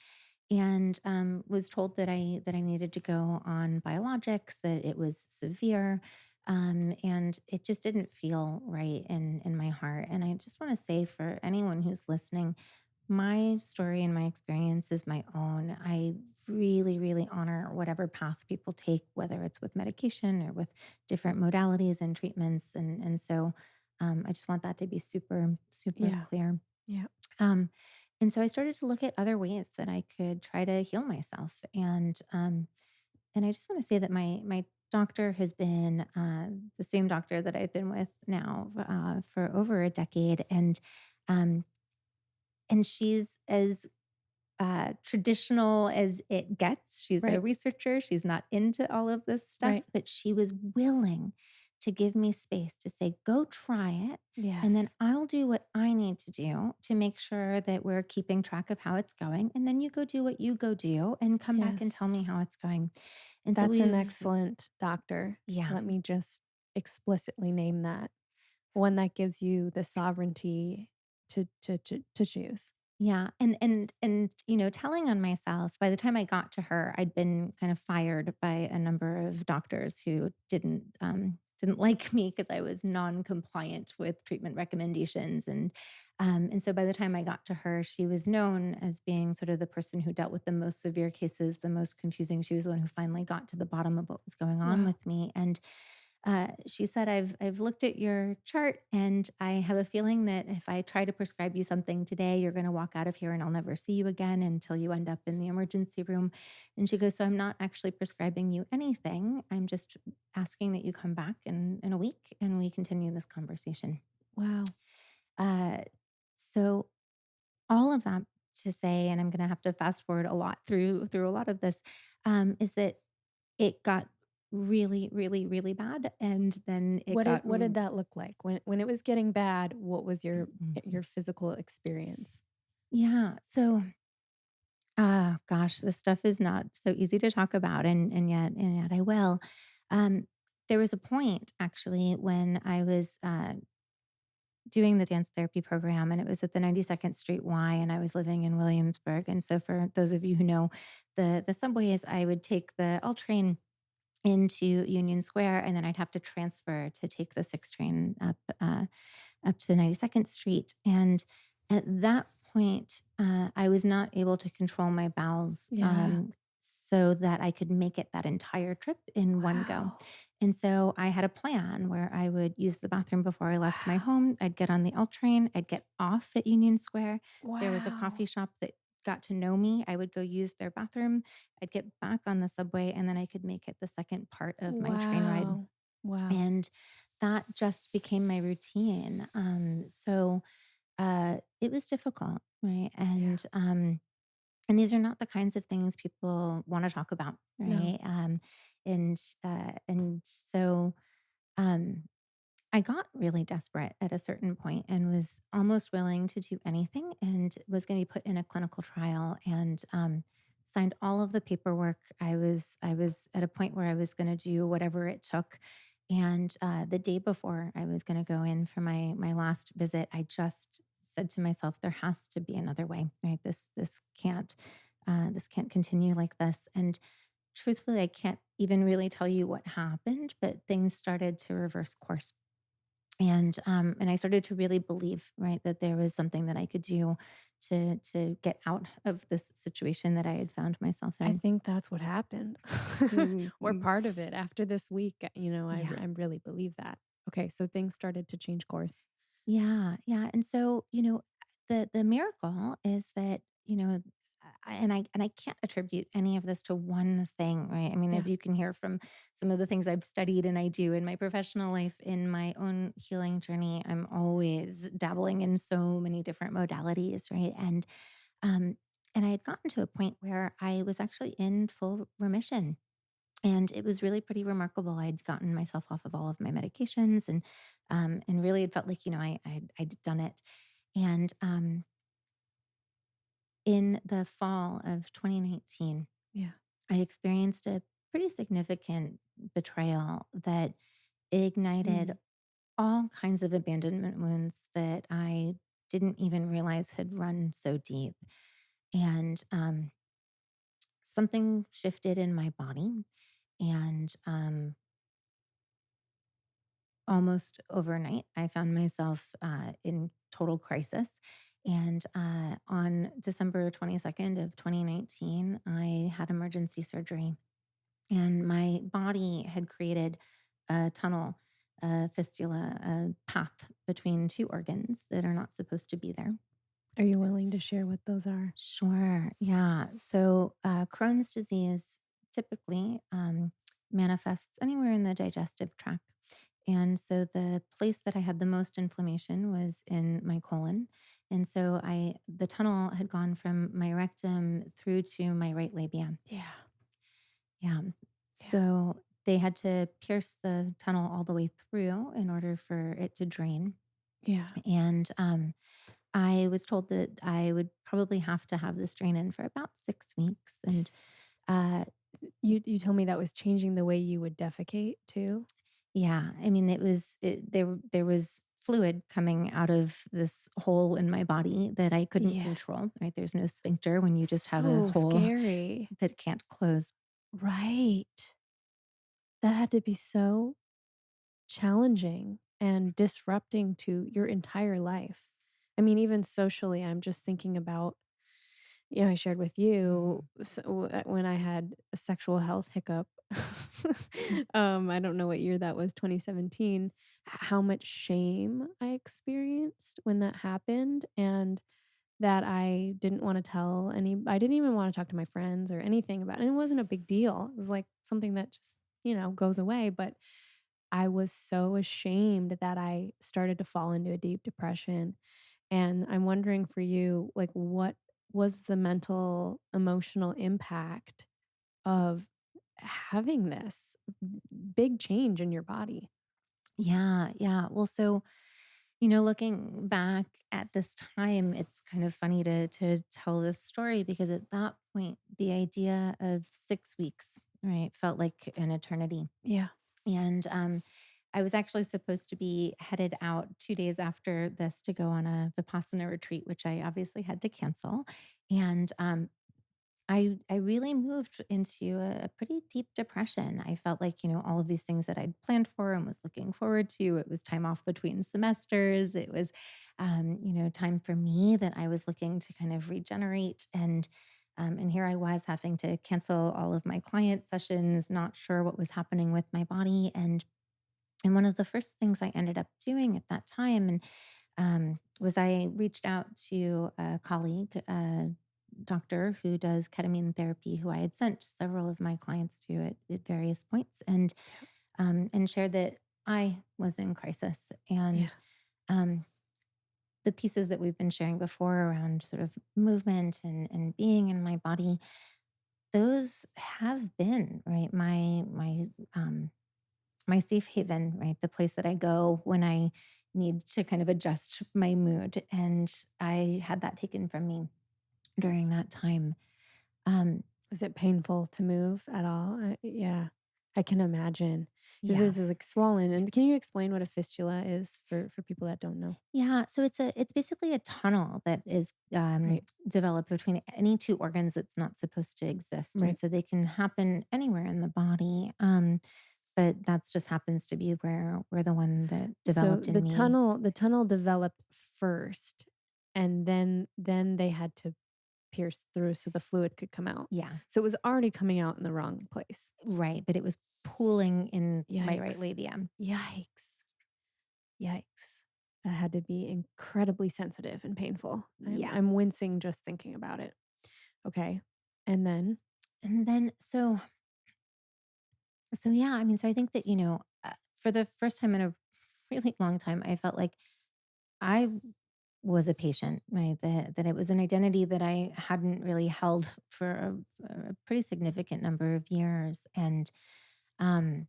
and was told that I needed to go on biologics, that it was severe, and it just didn't feel right in my heart. And I just want to say for anyone who's listening, my story and my experience is my own. I really, really honor whatever path people take, whether it's with medication or with different modalities and treatments, and so I just want that to be super, super Yeah. clear. Yeah. Um, and so I started to look at other ways that I could try to heal myself. And I just want to say that my doctor has been the same doctor that I've been with now for over a decade, um, and she's as traditional as it gets. She's a Right. researcher. She's not into all of this stuff, Right. but she was willing to give me space to say, go try it. And then Yes. I'll do what I need to do to make sure that we're keeping track of how it's going. And then you go do what you go do and come back and tell Yes. me how it's going. And so That's an we've, excellent doctor. yeah, Let me just explicitly name that. One that gives you the sovereignty to choose. yeah, telling on myself, by the time I got to her, I'd been kind of fired by a number of doctors who didn't like me because I was non-compliant with treatment recommendations, and so by the time I got to her, she was known as being sort of the person who dealt with the most severe cases, the most confusing. She was the one who finally got to the bottom of what was going on Wow. with me, and she said, I've looked at your chart and I have a feeling that if I try to prescribe you something today, you're going to walk out of here and I'll never see you again until you end up in the emergency room. And she goes, so I'm not actually prescribing you anything. I'm just asking that you come back in a week and we continue this conversation. Wow. Uh, so all of that to say, and I'm going to have to fast forward a lot through a lot of this, is that it got really, really, really bad, and then it got What did that look like? When it was getting bad, what was your physical experience? yeah. So, gosh, this stuff is not so easy to talk about, and yet I will. Um, there was a point actually when I was doing the dance therapy program, and it was at the 92nd Street Y, and I was living in Williamsburg. And so, for those of you who know the subways, I would take the L train into Union Square, and then I'd have to transfer to take the 6 train up to 92nd Street. And at that point, I was not able to control my bowels Yeah. so that I could make it that entire trip in one go. Wow. And so I had a plan where I would use the bathroom before I left my Wow. home. I'd get on the L train, I'd get off at Union Square. There was a coffee Wow. shop that got to know me. I would go use their bathroom. I'd get back on the subway, and then I could make it the second part of my train ride. Wow. Wow. And that just became my routine. It was difficult, right? Yeah. And these are not the kinds of things people want to talk about, No. right? And so um, I got really desperate at a certain point and was almost willing to do anything, and was going to be put in a clinical trial, and signed all of the paperwork. I was at a point where I was going to do whatever it took. And the day before I was going to go in for my last visit, I just said to myself, there has to be another way, right? This can't continue like this. And truthfully, I can't even really tell you what happened, but things started to reverse course. And I started to really believe, right, that there was something that I could do to get out of this situation that I had found myself I in. think that's what happened. We're Mhm. part of it. After this week, Yeah. I really believe that. Okay, so things started to change course. Yeah, yeah, and so, the miracle is that, and I can't attribute any of this to one thing, right? I mean, Yeah. as you can hear from some of the things I've studied and I do in my professional life, in my own healing journey, I'm always dabbling in so many different modalities, right? Um and I had gotten to a point where I was actually in full remission, and it was really pretty remarkable. I'd gotten myself off of all of my medications, and really it felt like, I'd done it. And in the fall of 2019, Yeah. I experienced a pretty significant betrayal that ignited Mm. all kinds of abandonment wounds that I didn't even realize had run so deep. And something shifted in my body, and almost overnight, I found myself in total crisis. And on December 22nd of 2019, I had emergency surgery, and my body had created a tunnel, a fistula, a path between two organs that are not supposed to be there. Are you willing to share what those are? Sure. Yeah. So Crohn's disease typically manifests anywhere in the digestive tract. And so the place that I had the most inflammation was in my colon. And so the tunnel had gone from my rectum through to my right labia. Yeah. Yeah. Yeah. So they had to pierce the tunnel all the way through in order for it to drain. Yeah. And I was told that I would probably have to have this drain in for about 6 weeks. And uh, You told me that was changing the way you would defecate too? yeah, I mean, there was fluid coming out of this hole in my body that I couldn't Yeah. control, right? There's no sphincter when you just have a So hole scary. that can't close. Right. That had to be so challenging and disrupting to your entire life. I mean, even socially, I'm just thinking about, I shared with you Mhm. when I had a sexual health hiccup. I don't know what year that was, 2017, how much shame I experienced when that happened. And that I didn't wanna tell I didn't even wanna talk to my friends or anything about it, and it wasn't a big deal. It was, like, something that just, goes away, but I was so ashamed that I started to fall into a deep depression, and I'm wondering for you, like, what was the mental, emotional impact of having this big change in your body? Yeah, yeah. Well, so, looking back at this time, it's kind of funny to tell this story because at that point, the idea of 6 weeks, right, felt like an eternity. Yeah. And I was actually supposed to be headed out 2 days after this to go on a Vipassana retreat, which I obviously had to cancel. And I really moved into a pretty deep depression. I felt like, all of these things that I'd planned for and was looking forward to. It was time off between semesters. It was, time for me that I was looking to kind of regenerate. And here I was having to cancel all of my client sessions, not sure what was happening with my body. And one of the first things I ended up doing at that time, was I reached out to a colleague, doctor who does ketamine therapy, who I had sent several of my clients to at various points, and shared that I was in crisis. Yeah. And um, the pieces that we've been sharing before around sort of movement and being in my body, those have been right my safe haven, right? The place that I go when I need to kind of adjust my mood. And I had that taken from me during that time. Um, Was it painful to move at all? Yeah, I can imagine. This yeah. is like swollen. And can you explain what a fistula is for people that don't know? Yeah. So it's basically a tunnel that is Right. developed between any two organs that's not supposed to exist. And Right. so they can happen anywhere in the body. But that's just happens to be where the one that So developed in me. the tunnel developed first, and then they had to pierce through so the fluid could come out. Yeah. So it was already coming out in the wrong place. Right. But it was pooling in my right Yikes. labia. Yikes. Yikes. That had to be incredibly sensitive and painful. Yeah. I'm wincing just thinking about it. Okay. And then And then so yeah, I mean, so I think that, for the first time in a really long time, I felt like I was a patient, right? That it was an identity that I hadn't really held for a pretty significant number of years. Um,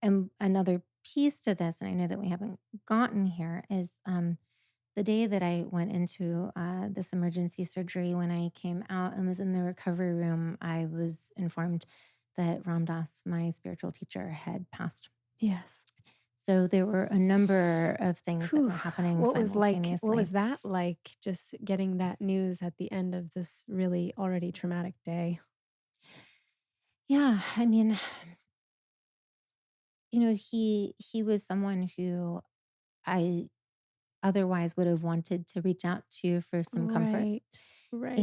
and another piece to this, and I know that we haven't gotten here, is the day that I went into this emergency surgery, when I came out and was in the recovery room, I was informed that Ram Dass, my spiritual teacher, had passed. yes. So there were a number of things that Whew. were happening What was simultaneously. that like, just getting that news at the end of this really already traumatic day? Yeah, I mean, he was someone who I otherwise would have wanted to reach out to for some comfort Right. Right.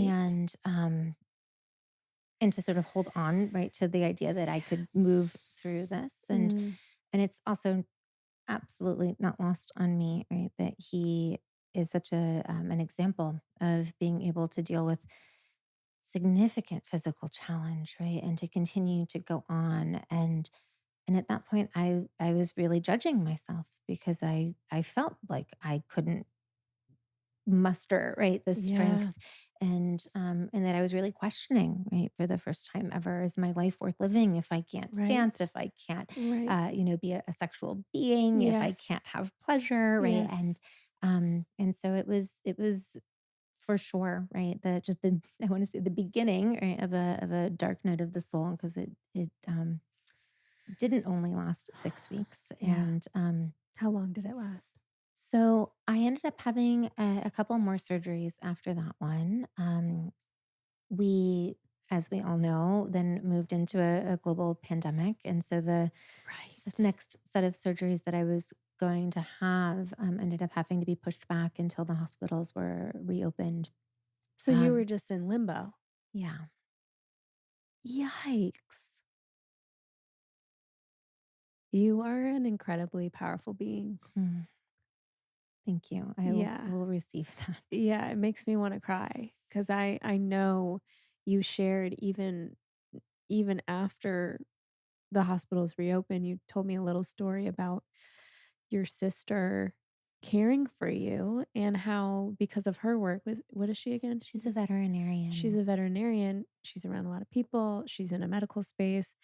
and to sort of hold on, right, to the idea that I could move through this. Mm. And it's also absolutely not lost on me, right, that he is such an example of being able to deal with significant physical challenge, right? And to continue to go on. And at that point I was really judging myself because I felt like I couldn't muster, right, the Yeah. strength and that I was really questioning, right, for the first time ever, is my life worth living if I can't dance, Right. if I can't, Right. be a sexual being, if I Yes. can't have pleasure, right? Yes. And so it was for sure, right, the just the I want to say the beginning, right, of a dark night of the soul because it didn't only last 6 weeks, Yeah. and How long did it last? so I ended up having a couple more surgeries after that one. We, as we all know, then moved into a global pandemic. And so the Right. next set of surgeries that I was going to have ended up having to be pushed back until the hospitals were reopened. So you were Um, just in limbo. yeah. Yikes. You are an incredibly powerful being. Hmm. Thank you. I Yeah. will receive that. Yeah, it makes me wanna cry because I know you shared even after the hospitals reopened, you told me a little story about your sister caring for you and how because of her work was what is she again? She's a veterinarian. She's a veterinarian, she's around a lot of people, she's in a medical space,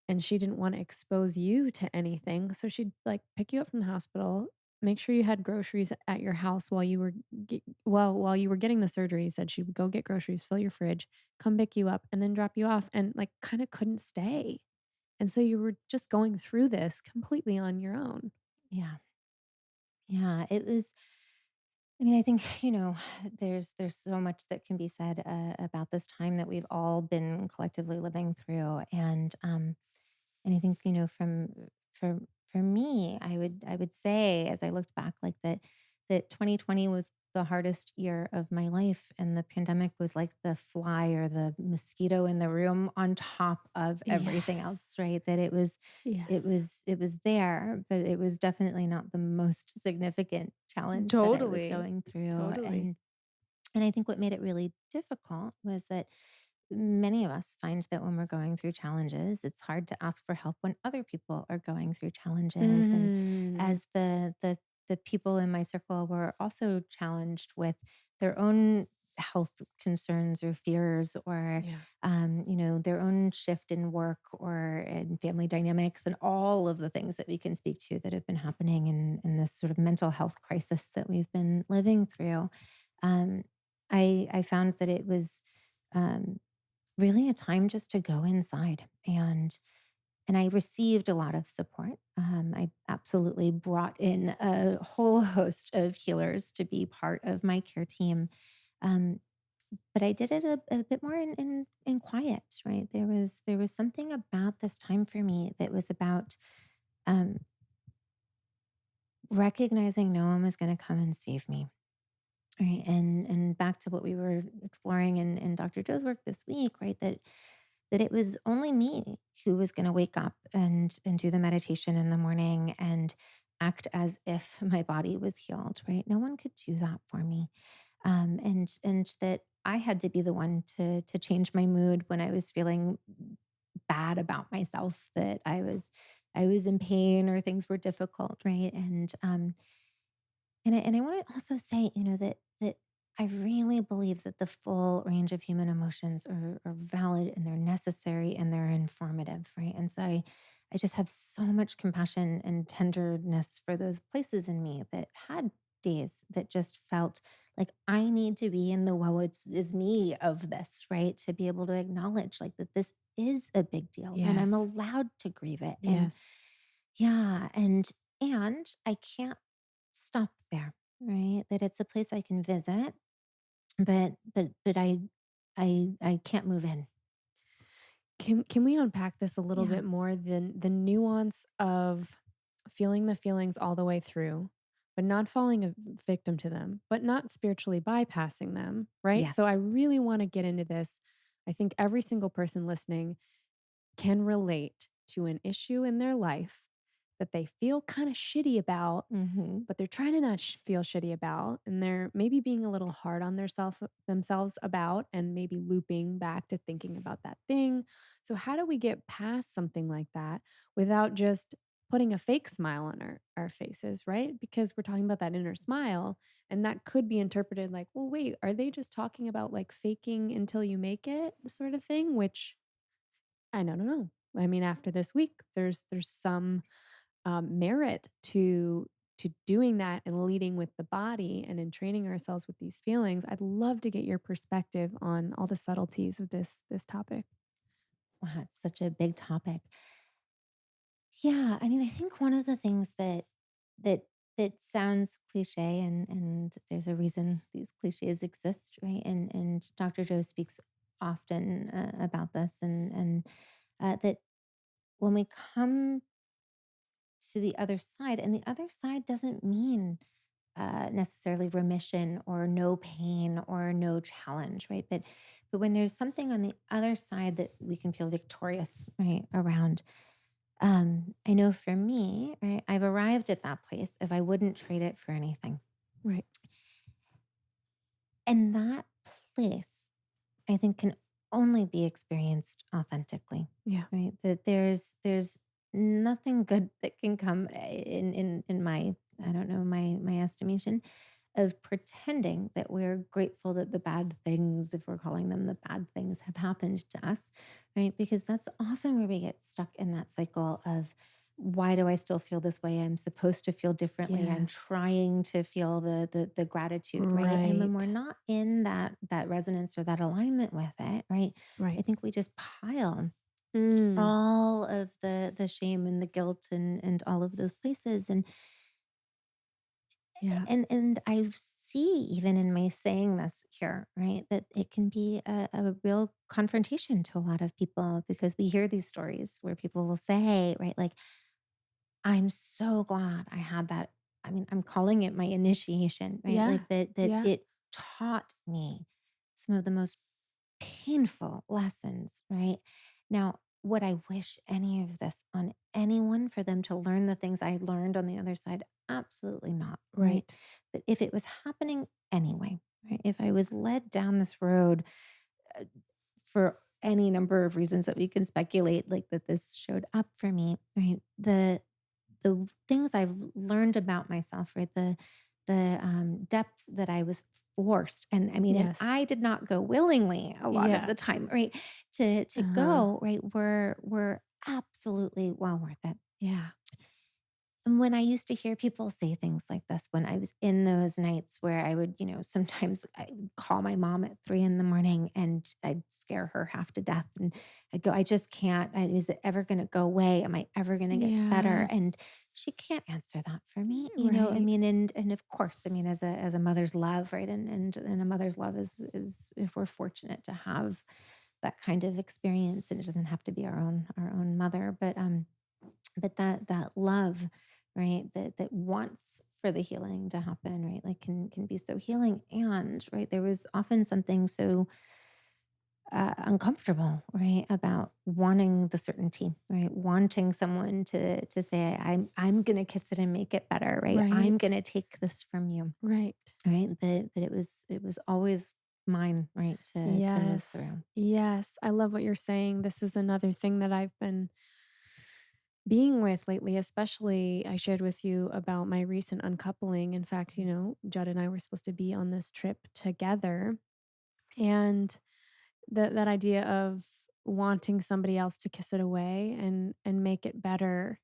and she didn't wanna expose you to anything, so she'd, like, pick you up from the hospital, make sure you had groceries at your house while you were while you were getting the surgery, you said she would go get groceries, fill your fridge, come pick you up, and then drop you off, and, like, kinda couldn't stay, and so you were just going through this completely on your own. Yeah. Yeah. It was I mean, I think, there's so much that can be said about this time that we've all been collectively living through, and I think, for me, I would say, as I looked back, like that 2020 was the hardest year of my life, and the pandemic was like the fly or the mosquito in the room on top of everything Yes. else, right? That Yes. it was there, but it was definitely not the most significant challenge that I was Totally. going through, Totally. and I think what made it really difficult was that many of us find that when we're going through challenges, it's hard to ask for help when other people are going through challenges. And Mhm. as the people in my circle were also challenged with their own health concerns or fears or Yeah. their own shift in work or in family dynamics and all of the things that we can speak to that have been happening in this sort of mental health crisis that we've been living through. um, I found that it was um, really a time just to go inside, and I received a lot of support. I absolutely brought in a whole host of healers to be part of my care team. Um, but I did it a bit more in quiet, right? There was something about this time for me that was about um, recognizing no one was going to come and save me. Right. And back to what we were exploring in Dr. Joe's work this week, right? That it was only me who was going to wake up and do the meditation in the morning and act as if my body was healed, right? No one could do that for me. And that I had to be the one to change my mood when I was feeling bad about myself, that I was in pain or things were difficult, right? And I want to also say, that I really believe that the full range of human emotions are valid and they're necessary and they're informative, right? And so I just have so much compassion and tenderness for those places in me that had days that just felt like I need to be in the woe is me of this, right? To be able to acknowledge like that this is a big deal and I'm Yes. allowed to grieve it. And Yes. yeah, and I can't stop there, right? That it's a place I can visit, but I can't move in. Can we unpack this a little Yeah. bit more than the nuance of feeling the feelings all the way through, but not falling a victim to them, but not spiritually bypassing them, right? So I Yes. really want to get into this. I think every single person listening can relate to an issue in their life that they feel kind of shitty about, Mhm. but they're trying to not feel shitty about, and they're maybe being a little hard on themselves about, and maybe looping back to thinking about that thing. So how do we get past something like that without just putting a fake smile on our faces, right? Because we're talking about that inner smile, and that could be interpreted like, well, wait, are they just talking about like faking until you make it sort of thing? Which I don't know. I mean, after this week, there's some merit to doing that and leading with the body and in training ourselves with these feelings. I'd love to get your perspective on all the subtleties of this topic. Wow, it's such a big topic. Yeah, I mean, I think one of the things that that sounds cliche, and there's a reason these cliches exist, right? And Dr. Joe speaks often about this, and that when we come to the other side, and the other side doesn't mean necessarily remission or no pain or no challenge, right? But when there's something on the other side that we can feel victorious, right, around. I know for me, right, I've arrived at that place if I wouldn't trade it for anything. Right. And that place, I think, can only be experienced authentically, Yeah. right? That there's nothing good that can come in my, I don't know, my estimation of pretending that we're grateful that the bad things, if we're calling them the bad things, have happened to us, right? Because that's often where we get stuck in that cycle of, why do I still feel this way? I'm supposed to feel differently. I'm Yes. trying to feel the gratitude, right? And when we're Right. not in that resonance or that alignment with it, right? I Right. think we just pile Mm. all of the shame and the guilt and all of those places. Yeah. And I see, even in my saying this here, right, that it can be a real confrontation to a lot of people, because we hear these stories where people will say, right, like, I'm so glad I had that. I mean, I'm calling it my initiation, right? Yeah. Like that Yeah. it taught me some of the most painful lessons, right? Now, would I wish any of this on anyone, for them to learn the things I learned on the other side? Absolutely not, right? Right. But if it was happening anyway, right? If I was led down this road uh, for any number of reasons that we can speculate, like that this showed up for me, right? The things I've learned about myself, right? The depths that I was forced, and I mean, and Yes. I did not go willingly a lot of Yeah. the time, right? To Uh-huh. go, right, were absolutely well worth it. Yeah. And when I used to hear people say things like this, when I was in those nights where I would, sometimes I would call my mom at 3 in the morning and I'd scare her half to death. And I'd go, I just can't. Is it ever going to go away? Am I ever going to get better? Yeah. And she can't answer that for me. I Right. mean, and of course, I mean, as a mother's love, right? And a mother's love is if we're fortunate to have that kind of experience, and it doesn't have to be our own mother, but that love, right, that wants for the healing to happen, right, like can be so healing. And right, there was often something so uncomfortable, right, about wanting the certainty, right, wanting someone to say, I'm gonna kiss it and make it better, right, I'm Right. gonna take this from you, Right. right. But it was always mine, right, to move Yes. through. Yes. I love what you're saying. This is another thing that I've been being with lately, especially I shared with you about my recent uncoupling. In fact, Judd and I were supposed to be on this trip together. And that idea of wanting somebody else to kiss it away and make it better,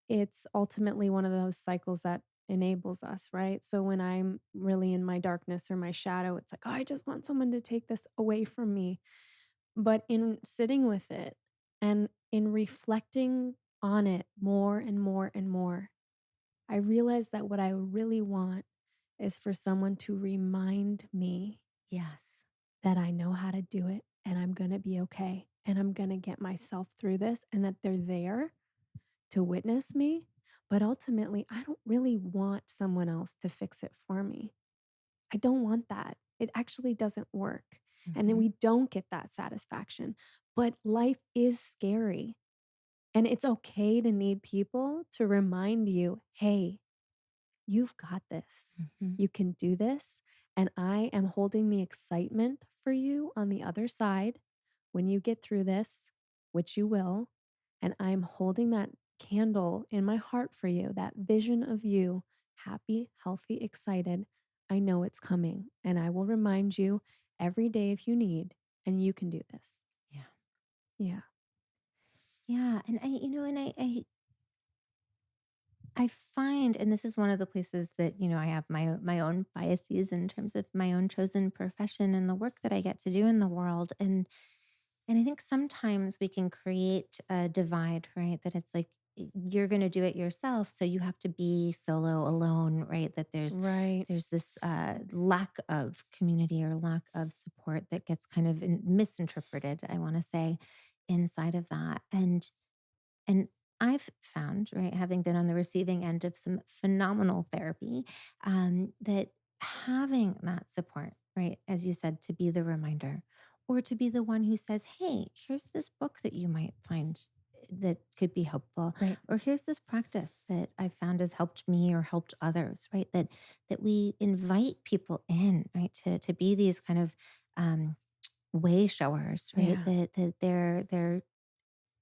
it's ultimately one of those cycles that enables us, right? So when I'm really in my darkness or my shadow, it's like, oh, I just want someone to take this away from me. But in sitting with it and in reflecting on it more and more and more, I realize that what I really want is for someone to remind me Yes. that I know how to do it and I'm going to be okay and I'm going to get myself through this and that they're there to witness me. But ultimately, I don't really want someone else to fix it for me. I don't want that. It actually doesn't work. And then Hmm. we don't get that satisfaction. But life is scary. And it's okay to need people to remind you, hey, you've got this. Mhm. You can do this. And I am holding the excitement for you on the other side when you get through this, which you will. And I'm holding that candle in my heart for you, that vision of you, happy, healthy, excited. I know it's coming. And I will remind you every day if you need, and you can do this. Yeah. Yeah. Yeah, and I find, and this is one of the places that, I have my own biases in terms of my own chosen profession and the work that I get to do in the world. And I think sometimes we can create a divide, right? That it's like you're going to do it yourself, so you have to be solo, alone, right? That Right. there's this lack of community or lack of support that gets kind of misinterpreted. I want to say inside of that, and I've found, right, having been on the receiving end of some phenomenal therapy, that having that support, right, as you said, to be the reminder or to be the one who says, hey, here's this book that you might find that could be helpful, Right. or here's this practice that I found has helped me or helped others, right? That we invite people in, right, to be these kind of way showers, right? Yeah. That they're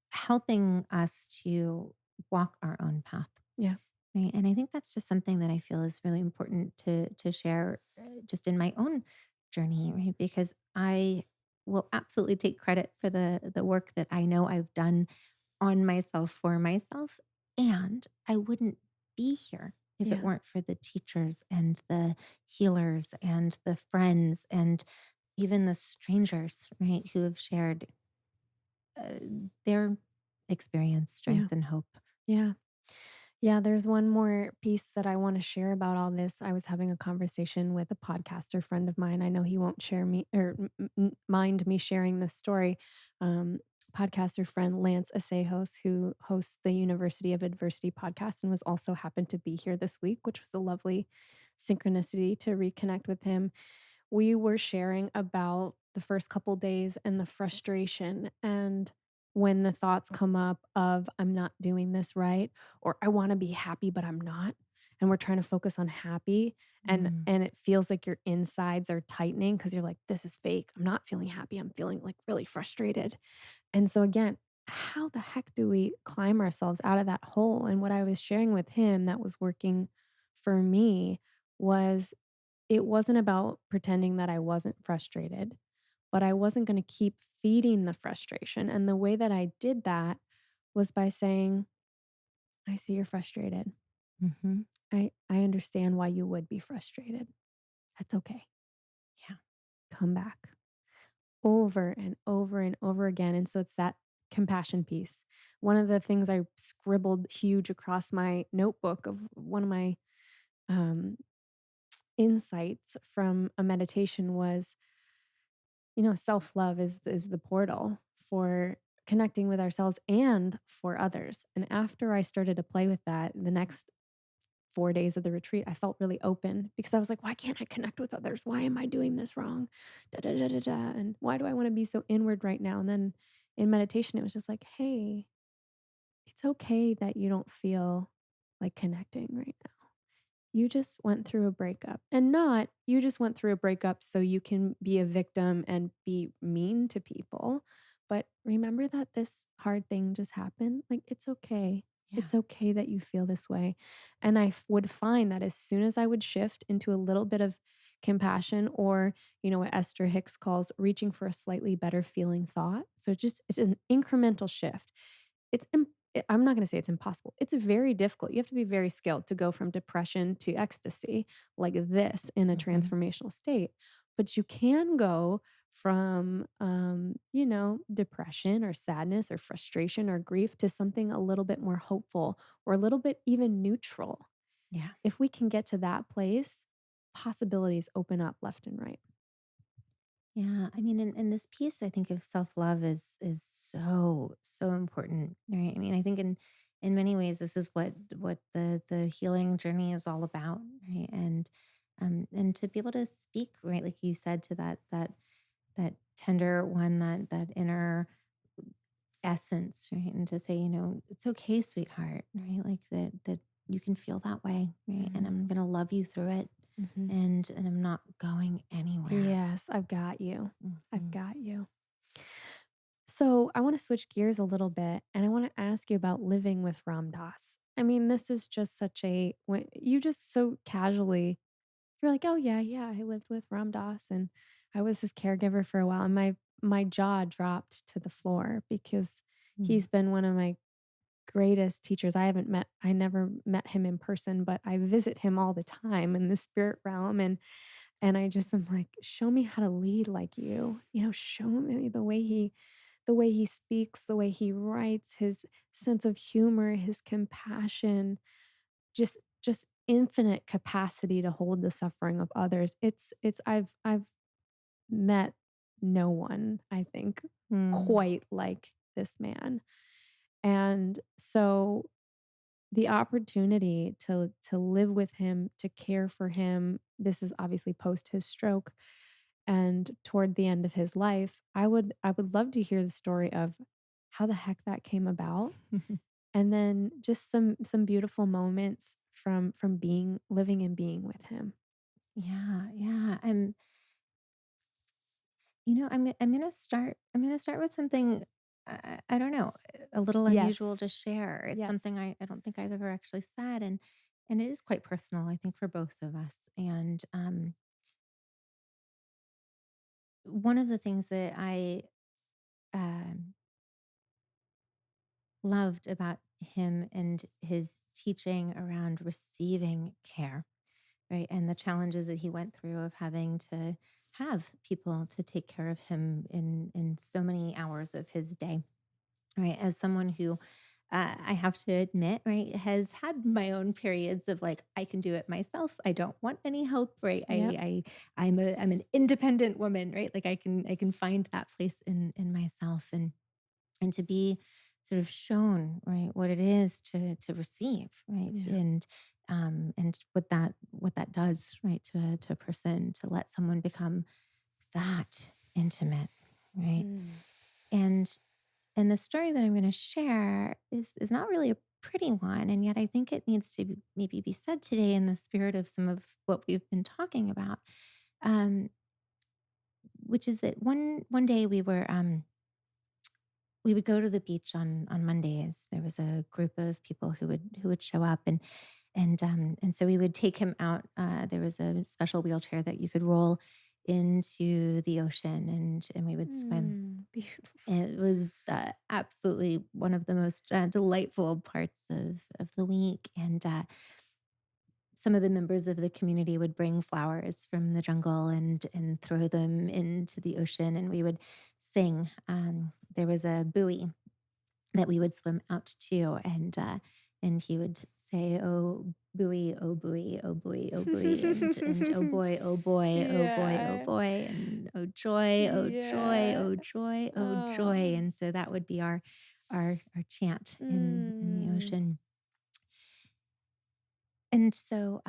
helping us to walk our own path. Yeah. Right. And I think that's just something that I feel is really important to share just in my own journey, right? Because I will absolutely take credit for the work that I know I've done on myself for myself. And I wouldn't be here if it Yeah. weren't for the teachers and the healers and the friends and even the strangers, right, who have shared uh, their experience, Yeah. strength, and hope. Yeah. Yeah, there's one more piece that I want to share about all this. I was having a conversation with a podcaster friend of mine. I know he won't share me or mind me sharing this story. Um, Podcaster friend Lance Asejos, who hosts the University of Adversity podcast and was also happened to be here this week, which was a lovely synchronicity to reconnect with him. We were sharing about the first couple days and the frustration and when the thoughts come up of I'm not doing this right or I want to be happy but I'm not and we're trying to focus on happy Mm, and it feels like your insides are tightening cuz you're like this is fake. I'm not feeling happy. I'm feeling like really frustrated. And so again, how the heck do we climb ourselves out of that hole? And what I was sharing with him that was working for me was it wasn't about pretending that I wasn't frustrated, but I wasn't gonna keep feeding the frustration, and the way that I did that was by saying, "I see you're frustrated. mhm. I understand why you would be frustrated. That's okay. Yeah. Come back." Over and over and over again, and so it's that compassion piece. One of the things I scribbled huge across my notebook of one of my, um, insights from a meditation was self-love is the portal for connecting with ourselves and for others. And after I started to play with that, the next 4 days of the retreat, I felt really open because I was like, "Why can't I connect with others? Why am I doing this wrong? Da da da da da. And why do I want to be so inward right now?" And then in meditation, it was just like, "Hey, it's okay that you don't feel like connecting right now. You just went through a breakup and not you just went through a breakup so you can be a victim and be mean to people. But remember that this hard thing just happened. Like, it's okay. Yeah. It's okay that you feel this way." And would find that as soon as I would shift into a little bit of compassion or, what Esther Hicks calls reaching for a slightly better feeling thought. So it's an incremental shift. I'm not gonna say it's impossible. It's very difficult. You have to be very skilled to go from depression to ecstasy like this in a Mhm. transformational state. But you can go from, depression or sadness or frustration or grief to something a little bit more hopeful or a little bit even neutral. Yeah. If we can get to that place, possibilities open up left and right. Yeah. I mean, in this piece, I think of self-love is so, so important. Right. I mean, I think in many ways this is what the healing journey is all about. Right. And to be able to speak, right, like you said, to that tender one, that inner essence, right? And to say, it's okay, sweetheart, right? Like that you can feel that way, right? And Mhm. I'm gonna love you through it, Mhm. and I'm not going anywhere. Yes, I've got you. I've Mhm. got you. So I want to switch gears a little bit and I want to ask you about living with Ram Dass. I mean, this is just such a, when you just so casually, you're like, oh yeah, yeah, I lived with Ram Dass and I was his caregiver for a while. And my jaw dropped to the floor because Mm. he's been one of my greatest teachers. I never met him in person, but I visit him all the time in the spirit realm. And I just am like, show me how to lead like you know, show me the way he speaks, the way he writes, his sense of humor, his compassion, just infinite capacity to hold the suffering of others. I've met no one, I think, Mm. quite like this man. And so the opportunity to live with him, to care for him, this is obviously post his stroke and toward the end of his life. I would love to hear the story of how the heck that came about, and then just some beautiful moments from being living and being with him. Yeah, yeah. I'm gonna start with something, I don't know, a little unusual Yes. to share. It's something Yes. I don't think I've ever actually said, and it is quite personal, I think, for both of us. And one of the things that I um, loved about him and his teaching around receiving care, right, and the challenges that he went through of having to have people to take care of him in so many hours of his day. Right. As someone who, I have to admit, right, has had my own periods of like, I can do it myself. I don't want any help. Right. Yep. I'm an independent woman. Right. Like I can find that place in myself, and to be sort of shown, right, what it is to receive, right, Yeah. and what that does, right, to a person, to let someone become that intimate, right. Mm. And the story that I'm going to share is not really a pretty one, and yet I think it needs to maybe be said today in the spirit of some of what we've been talking about, um, which is that one day we would go to the beach on Mondays. There was a group of people who would show up, and so we would take him out. There was a special wheelchair that you could roll into the ocean, and we would swim. Beautiful. It was, absolutely one of the most, delightful parts of the week, and, some of the members of the community would bring flowers from the jungle and throw them into the ocean, and we would sing. There was a buoy that we would swim out to, and he would say, "Oh, buoy, oh, buoy, oh, buoy, oh, buoy," and "Oh, boy, oh, boy, oh, boy, oh, Yeah. boy," and "Oh, joy, oh, joy, Yeah. oh, joy, oh, joy," Oh. and so that would be our chant in the Mm. ocean. And so,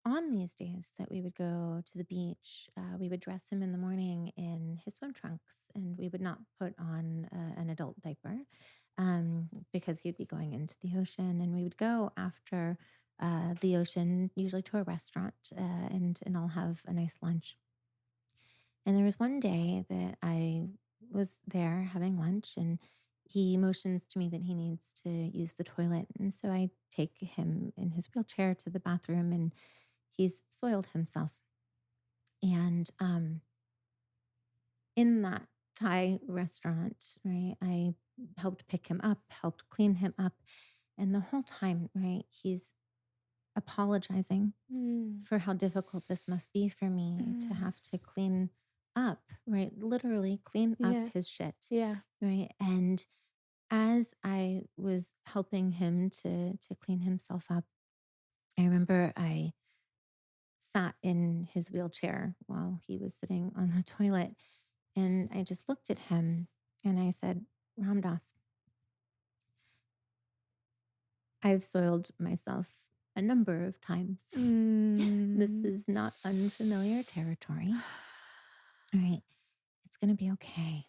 on these days that we would go to the beach, we would dress him in the morning in his swim trunks, and we would not put on an adult diaper, because he'd be going into the ocean. And we would go after the ocean, usually to a restaurant, and I'll have a nice lunch. And there was one day that I was there having lunch, and he motions to me that he needs to use the toilet. And so I take him in his wheelchair to the bathroom, and he's soiled himself. And in that Thai restaurant, right, I helped pick him up, helped clean him up. And the whole time, right, he's apologizing Mm. for how difficult this must be for me to Mm. have to clean up, right? Literally clean up Yeah. his shit, Yeah. right? And as I was helping him to clean himself up, I remember I sat in his wheelchair while he was sitting on the toilet, and I just looked at him and I said, "Ramdas, I've soiled myself a number of times. This Mm. is not unfamiliar territory. All right, it's going to be okay.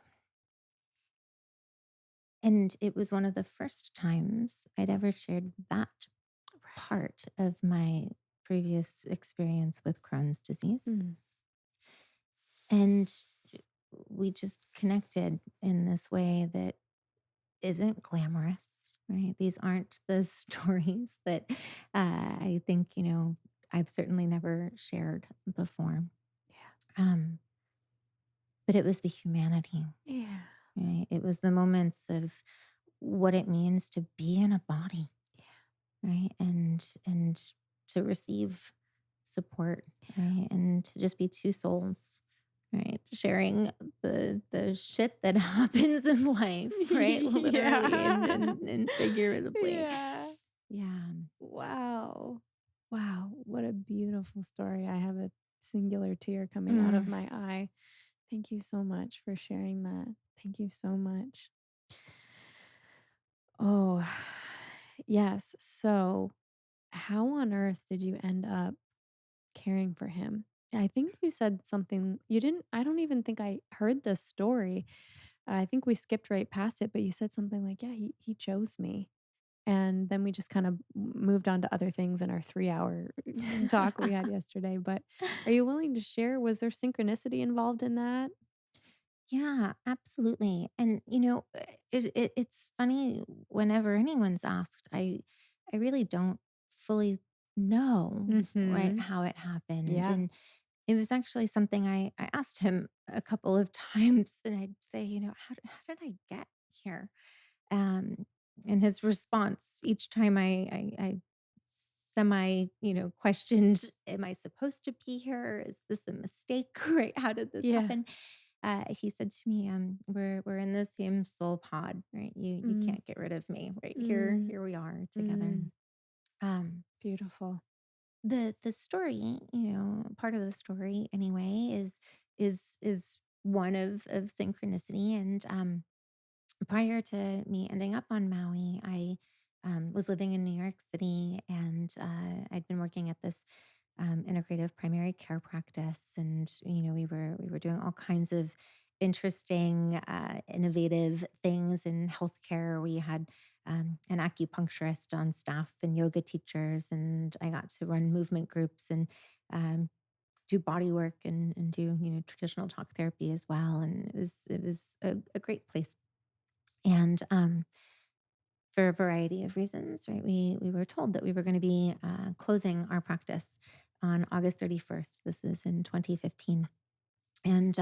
And it was one of the first times I'd ever shared that Right. part of my previous experience with Crohn's disease. Mm. And we just connected in this way that isn't glamorous, right? These aren't the stories that I think, I've certainly never shared before. Yeah. Um, but it was the humanity, Yeah. right? It was the moments of what it means to be in a body, Yeah. right? And to receive support, right? And to just be two souls, right? Sharing the shit that happens in life, right? Literally and Yeah. and figuratively. Yeah. Yeah. Wow. Wow, what a beautiful story. I have a singular tear coming out of Mm. my eye. Thank you so much for sharing that. Thank you so much. Oh, yes. So, how on earth did you end up caring for him? I think you said something you didn't I don't even think I heard this story. I think we skipped right past it, but you said something like, "Yeah, he chose me." And then we just kind of moved on to other things in our 3-hour talk we had yesterday, but are you willing to share, was there synchronicity involved in that? Yeah, absolutely. And it's funny whenever anyone's asked, I really don't fully know, right, Mhm. how it happened. Yeah. And it was actually something I asked him a couple of times, and I'd say, how did I get here? Um, and his response each time I semi, questioned, am I supposed to be here? Is this a mistake? Right? How did this Yeah. happen? He said to me, we're in the same soul pod, right? You Mm, can't get rid of me, right? mm, Here we are together. mm. Um, Beautiful. the story, part of the story anyway, is one of synchronicity. And prior to me ending up on Maui, I was living in New York City, and I'd been working at this integrative primary care practice, and we were doing all kinds of interesting, innovative things in healthcare. We had an acupuncturist on staff and yoga teachers, and I got to run movement groups and um, do body work and do traditional talk therapy as well. And it was a great place. And for a variety of reasons, right? We were told that we were going to be closing our practice on August 31st. This was in 2015, and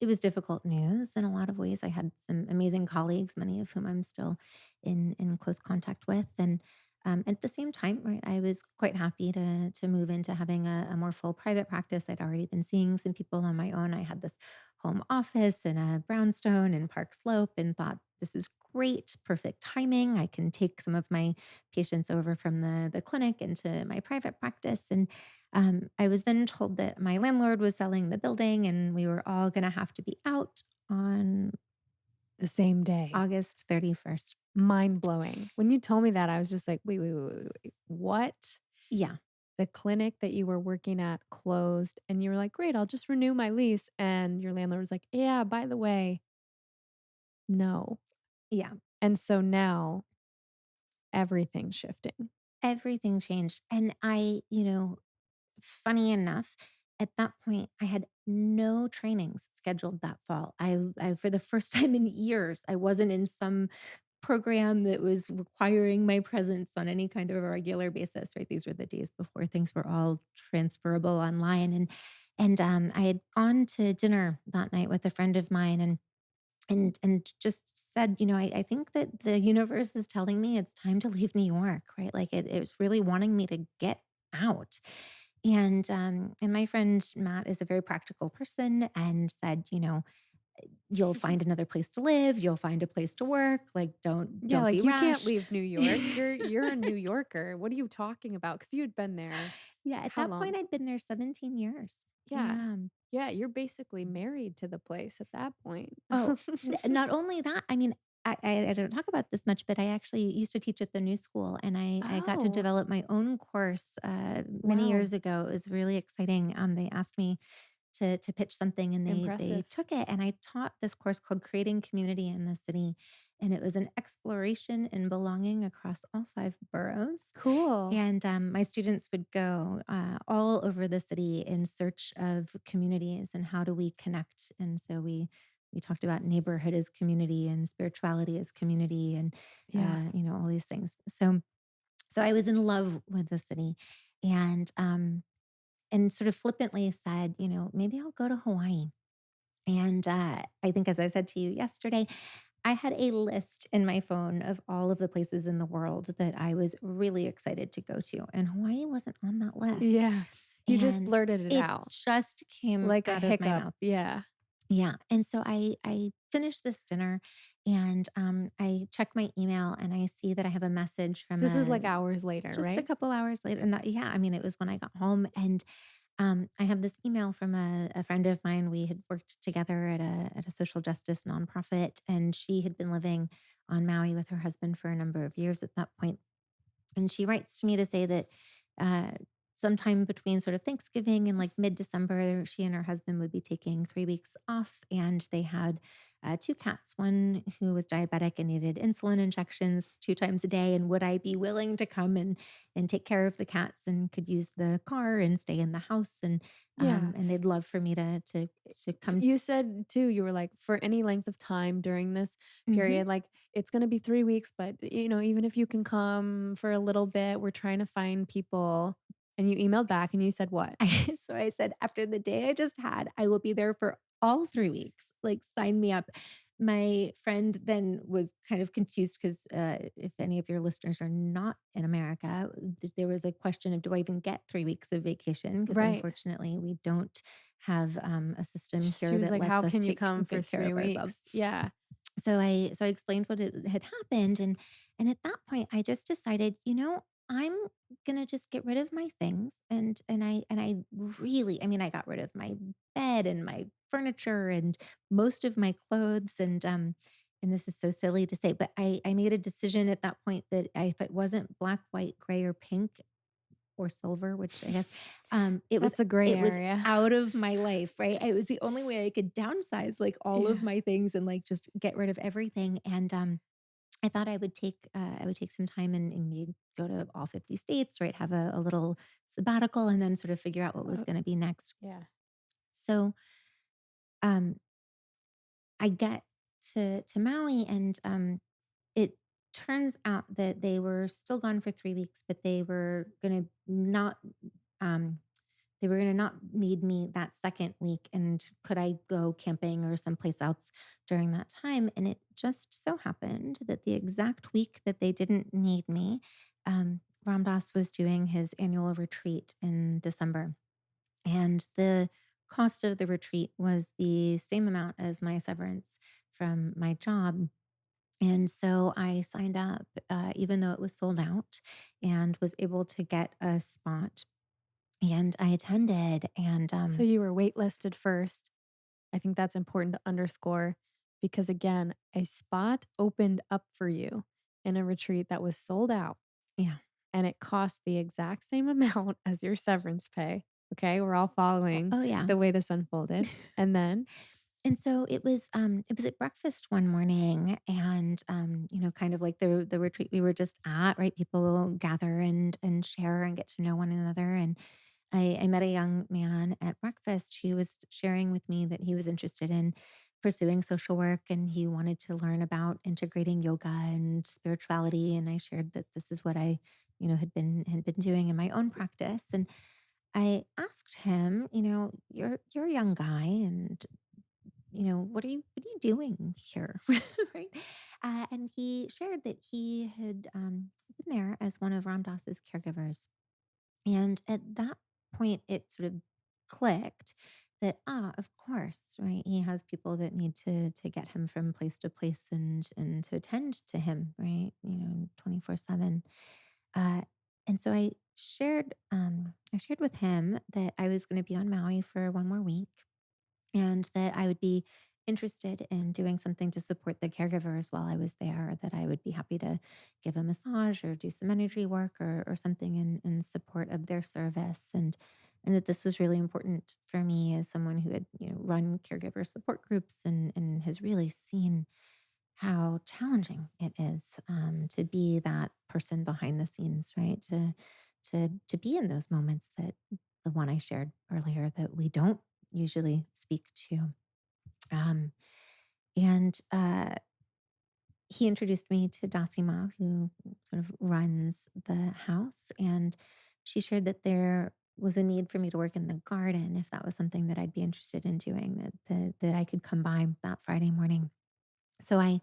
it was difficult news in a lot of ways. I had some amazing colleagues, many of whom I'm still in close contact with, and at the same time, right, I was quite happy to move into having a more full private practice. I'd already been seeing some people on my own. I had this home office in a brownstone in Park Slope, and thought this is great, perfect timing. I can take some of my patients over from the clinic into my private practice, and I was then told that my landlord was selling the building and we were all going to have to be out on The same day. August 31st. Mind blowing. When you told me that, I was just like, "Wait, wait, wait, wait, wait. What?" Yeah. The clinic that you were working at closed, and you were like, "Great, I'll just renew my lease." And your landlord was like, "Yeah, by the way, no." Yeah. And so now everything's shifting. Everything changed. And funny enough, at that point, I had no trainings scheduled that fall. For the first time in years, I wasn't in some program that was requiring my presence on any kind of a regular basis, right? These were the days before things were all transferable online. And I had gone to dinner that night with a friend of mine, and just said, I think that the universe is telling me it's time to leave New York, right? Like it was really wanting me to get out. And my friend Matt is a very practical person and said, you'll find another place to live, you'll find a place to work, like Yeah, don't be like, you can't rash. leave New York. You're a New Yorker. What are you talking about? Because you had been there Yeah, at how that point long? I'd been there 17 years. Yeah. Yeah. Yeah, you're basically married to the place at that point. Oh, not only that, I mean, I don't talk about this much, but I actually used to teach at the new school, and I got to Oh, develop my own course many wow. years ago. It was really exciting. They asked me to pitch something, and they Impressive. took it, and I taught this course called Creating Community in the City. and it was an exploration in belonging across all 5 boroughs. Cool. And my students would go all over the city in search of communities and how do we connect. And so we talked about neighborhood as community and spirituality as community, and Yeah. all these things. So I was in love with the city, and sort of flippantly said, maybe I'll go to Hawaii. And I think, as I said to you yesterday, I had a list in my phone of all of the places in the world that I was really excited to go to, and Hawaii wasn't on that list. Yeah. You just And blurted it it out just came like a out of my hiccup. mouth. Yeah. Yeah. And so I finished this dinner, and I check my email and I see that I have a message from This is a like hours later, just a right? couple hours later. Not, yeah, I mean, it was when I got home, and I have this email from a friend of mine. We had worked together at a social justice nonprofit, and she had been living on Maui with her husband for a number of years at that point. And she writes to me to say that uh, sometime between sort of Thanksgiving and like mid December, she and her husband would be taking 3 weeks off. And they had two cats, one who was diabetic and needed insulin injections 2 times a day. And would I be willing to come and take care of the cats, and could use the car and stay in the house? Yeah. And they'd love for me to come. You said too, you were like, for any length of time during this Mhm. period, like it's going to be 3 weeks, but even if you can come for a little bit, we're trying to find people. And you emailed back and you said what? So I said, after the day I just had, I will be there for all 3 weeks. Like, sign me up. My friend then was kind of confused because if any of your listeners are not in America, there was a question of, do I even get 3 weeks of vacation? Because Right. unfortunately, we don't have a system She here was that like, lets how us can you take come for good care three of ourselves. weeks? Yeah. So I explained what it had happened, and at that point I just decided, I'm going to just get rid of my things, and I really, I mean, I got rid of my bed and my furniture and most of my clothes, and this is so silly to say, but I made a decision at that point that if it wasn't black, white, gray, or pink, or silver, which I guess, it was That's a gray it was area. out of my life, right? It was the only way I could downsize, like, all of Yeah. my things and, like, just get rid of everything, and, I thought I would take some time and maybe go to all 50 states, right? Have a little sabbatical, and then sort of figure out what was Uh, gonna be next. yeah. So, um, I get to Maui, and, it turns out that they were still gone for 3 weeks, but um they were gonna not need me that second week, and could I go camping or someplace else during that time? And it just so happened that the exact week that they didn't need me, Ram Dass was doing his annual retreat in December, and the cost of the retreat was the same amount as my severance from my job. And so I signed up, even though it was sold out, and was able to get a spot. And I attended, and So you were waitlisted first. I think that's important to underscore because, again, a spot opened up for you in a retreat that was sold out yeah. and it cost the exact same amount as your severance pay. Okay. We're all following Oh, yeah. the way this unfolded. And then, And so it was at breakfast one morning, and kind of like the retreat we were just at, right? People gather and share and get to know one another. And I met a young man at breakfast who was sharing with me that he was interested in pursuing social work, and he wanted to learn about integrating yoga and spirituality. And I shared that this is what I, had been doing in my own practice. And I asked him, you're a young guy, and what are you doing here? Right. And he shared that he had been there as one of Ram Dass's caregivers. And at that point, it sort of clicked that, of course, right, he has people that need to get him from place to place, and to attend to him, right, 24/7. Uh, and so I shared with him that I was going to be on Maui for one more week, and that I would be interested in doing something to support the caregivers while I was there, that I would be happy to give a massage or do some energy work, or something in support of their service, and that this was really important for me as someone who had run caregiver support groups, and has really seen how challenging it is to be that person behind the scenes, right? To be in those moments that the one I shared earlier that we don't usually speak to. Um, and He introduced me to Dasima, who sort of runs the house, and she shared that there was a need for me to work in the garden if that was something that I'd be interested in doing, that I could come by that Friday morning. So I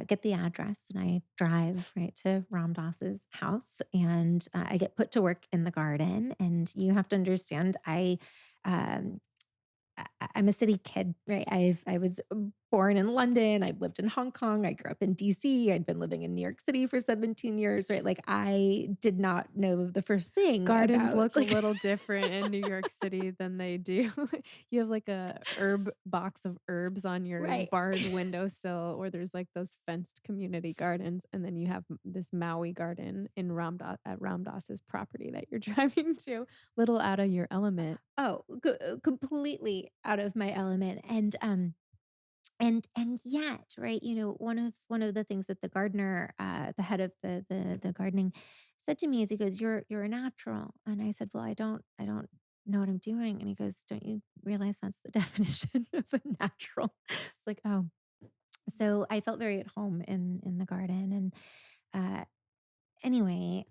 get the address and I drive right to Ram Dass's house, and I get put to work in the garden. And you have to understand, um, I'm a city kid, right? I was born in London. I lived in Hong Kong. I grew up in DC. I'd been living in New York City for 17 years, right? Like I did not know the first thing Gardens about look a little different in New York City than they do. You have like a herb box of herbs on your right. barred windowsill, or there's like those fenced community gardens, and then you have this Maui garden in Ramdas's property that you're driving to. Little out of your element. Oh, completely out of my element. And yet, right, one of the things that the gardener, the head of the gardening said to me is he goes, "You're a natural." And I said, "Well, I don't know what I'm doing." And he goes, "Don't you realize that's the definition of a natural?" It's like, "Oh." So I felt very at home in the garden. And uh anyway,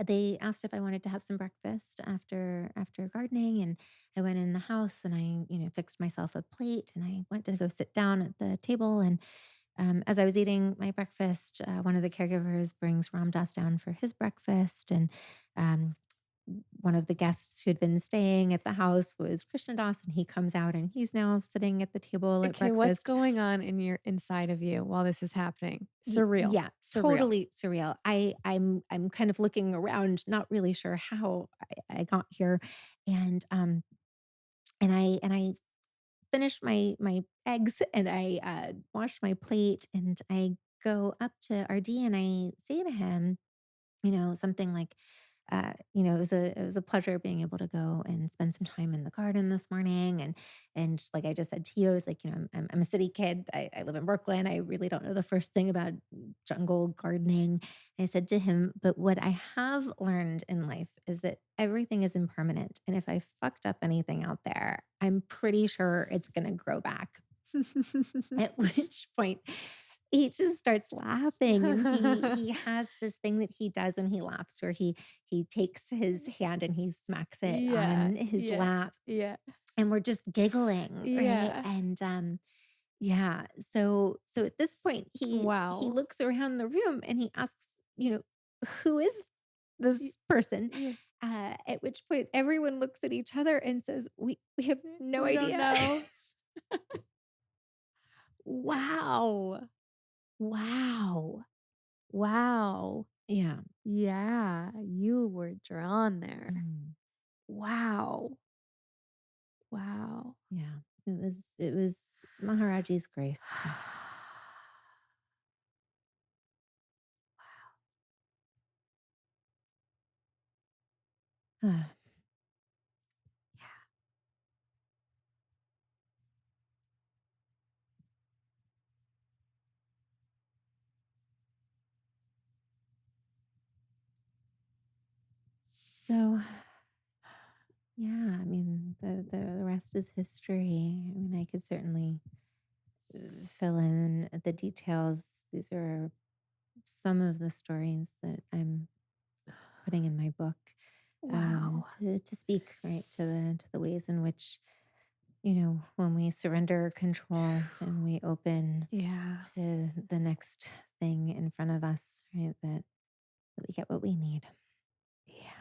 they asked if I wanted to have some breakfast after gardening, and I went in the house and I fixed myself a plate, and I went to go sit down at the table. And as I was eating my breakfast, one of the caregivers brings Ram Dass down for his breakfast. And um, one of the guests who had been staying at the house was Krishna Das, and he comes out and he's now sitting at the table at Okay, what's breakfast. going on in your inside of you while this is happening? Surreal. Yeah, Surreal. totally surreal. I'm kind of looking around, not really sure how I got here. And um and I finished my eggs, and I washed my plate, and I go up to RD and I say to him, something like, it was a pleasure being able to go and spend some time in the garden this morning. And like I just said to you, I was like, I'm a city kid. I live in Brooklyn. I really don't know the first thing about jungle gardening. And I said to him, but what I have learned in life is that everything is impermanent. And if I fucked up anything out there, I'm pretty sure it's gonna grow back. At which point he just starts laughing, and he has this thing that he does when he laughs where he takes his hand and he smacks it Yeah, on his yeah, lap, yeah, and we're just giggling, right? yeah. And yeah, so at this point he Wow. looks around the room and he asks, who is Y this person? yeah. At which point everyone looks at each other and says, we have no We don't idea. know. Wow. Wow. Wow. Yeah. Yeah, you were drawn there. Mm. Wow. Wow. Yeah, it was Maharaji's grace. Ah, Yeah. so yeah, I mean the rest is history. I mean, I could certainly fill in the details. These are some of the stories that I'm putting in my book, Wow. to speak right to the ways in which, when we surrender control and we open Yeah. to the next thing in front of us, right, that we get what we need. Yeah.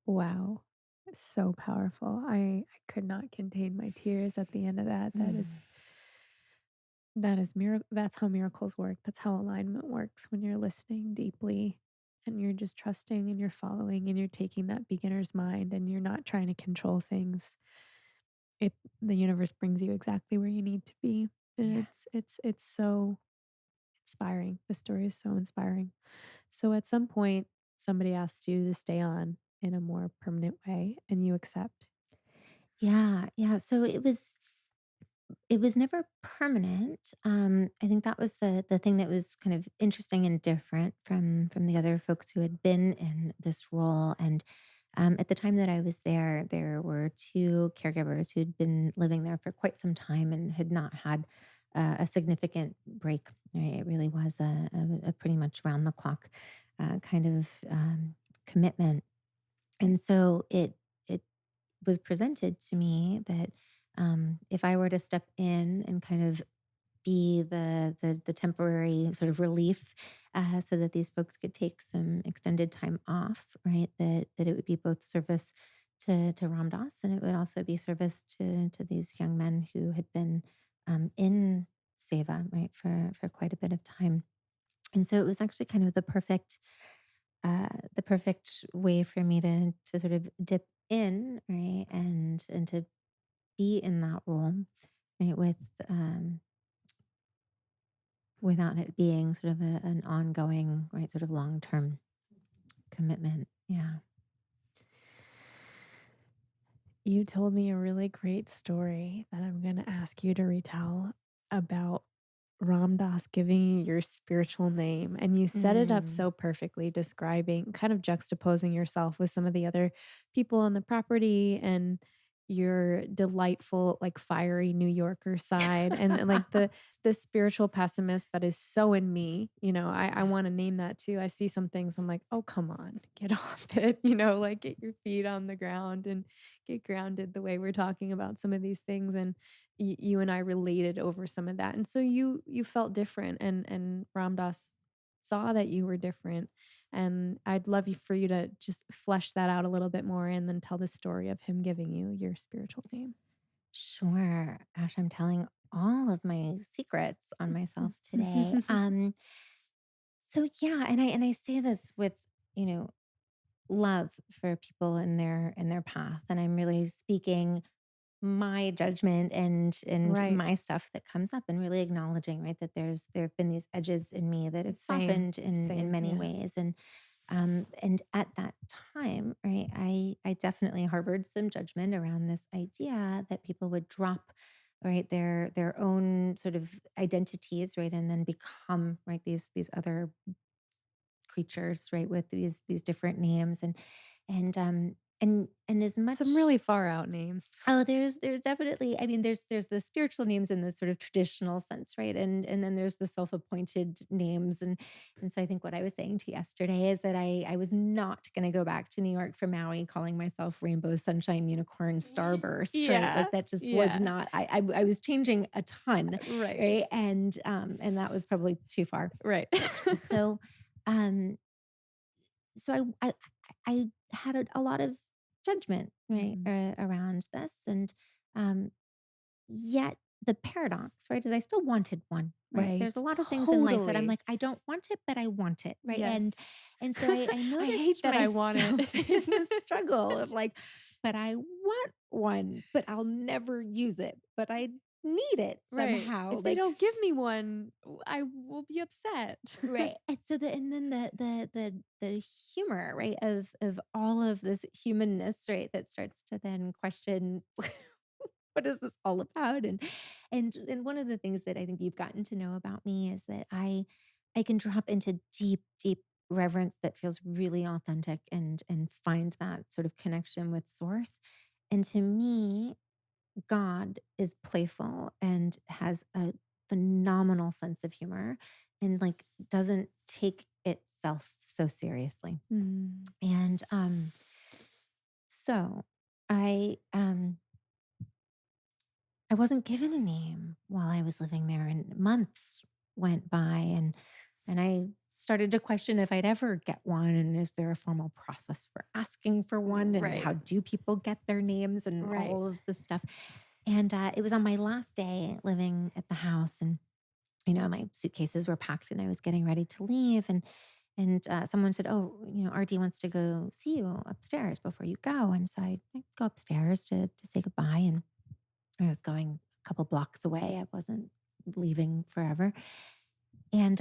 Wow. So powerful. I could not contain my tears at the end of that. Mm. That is miracle. That's how miracles work. That's how alignment works when you're listening deeply and you're just trusting and you're following and you're taking that beginner's mind and you're not trying to control things. It The universe brings you exactly where you need to be. And Yeah. it's so inspiring. The story is so inspiring. So at some point somebody asks you to stay on in a more permanent way and you accept. Yeah, yeah. So it was It was never permanent. I think that was the thing that was kind of interesting and different from the other folks who had been in this role. And at the time that I was there, there were two caregivers who'd been living there for quite some time and had not had a significant break. Right? It really was a pretty much round the clock kind of commitment. And so it was presented to me that if I were to step in and kind of be the temporary sort of relief, so that these folks could take some extended time off, right? That it would be both service to Ram Dass, and it would also be service to these young men who had been in Seva, right, for quite a bit of time. And so it was actually kind of the perfect way for me to sort of dip in, right, and to be in that role, right, with without it being sort of an ongoing, right, sort of long term commitment. Yeah. You told me a really great story that I'm going to ask you to retell about Ram Dass giving you your spiritual name. And you set it up Mm. so perfectly, describing, kind of juxtaposing yourself with some of the other people on the property and your delightful, like fiery New Yorker side and like the spiritual pessimist that is so in me. I Yeah. want to name that too. I see some things, I'm like, oh, come on, get off it, like get your feet on the ground and get grounded the way we're talking about some of these things. And you and I related over some of that. And so you felt different and Ram Dass saw that you were different. And I'd love you for you to just flesh that out a little bit more and then tell the story of him giving you your spiritual name. Sure. Gosh, I'm telling all of my secrets on myself today. So yeah, and I say this with, you know, love for people in their path. And I'm really speaking my judgment and Right. my stuff that comes up and really acknowledging, right, that there have been these edges in me that have Same. softened in Same. many Yeah. ways. And at that time, right, I definitely harbored some judgment around this idea that people would drop, right, their own sort of identities, right, and then become, right, these other creatures, right, with these different names. And as Some much. really far out names. Oh, there's definitely, I mean, there's the spiritual names in the sort of traditional sense, right? And then there's the self-appointed names. And so I think what I was saying to you yesterday is that I was not gonna go back to New York from Maui calling myself Rainbow Sunshine Unicorn Starburst, right? Yeah. Like that just was Yeah. not, I was changing a ton, Right. right? And that was probably too far. Right. So um so I had a lot of judgment, right, Mhm. around this. And um, yet the paradox, right, is I still wanted one, right? There's a Right. lot of things in life that I'm Totally. like, I don't want it, but I want it, right? And Yes. and so I I hate noticed that I want it. myself in this struggle of like, but I want one, but I'll never use it, but I need it Right. somehow. If they Like, don't give me one, I will be upset. right. And so and then the humor, right, of all of this humanness, right, that starts to then question what is this all about? And one of the things that I think you've gotten to know about me is that I can drop into deep reverence that feels really authentic and find that sort of connection with source. And to me, God is playful and has a phenomenal sense of humor and like doesn't take itself so seriously. Mm. And so I I wasn't given a name while I was living there, and months went by, and I started to question if I'd ever get one, and is there a formal process for asking for one, and Right. how do people get their names and Right. all of this stuff. And it was on my last day living at the house, and my suitcases were packed, and I was getting ready to leave, and someone said, "Oh, RD wants to go see you upstairs before you go." And so I go upstairs to say goodbye, and I was going a couple blocks away. I wasn't leaving forever. And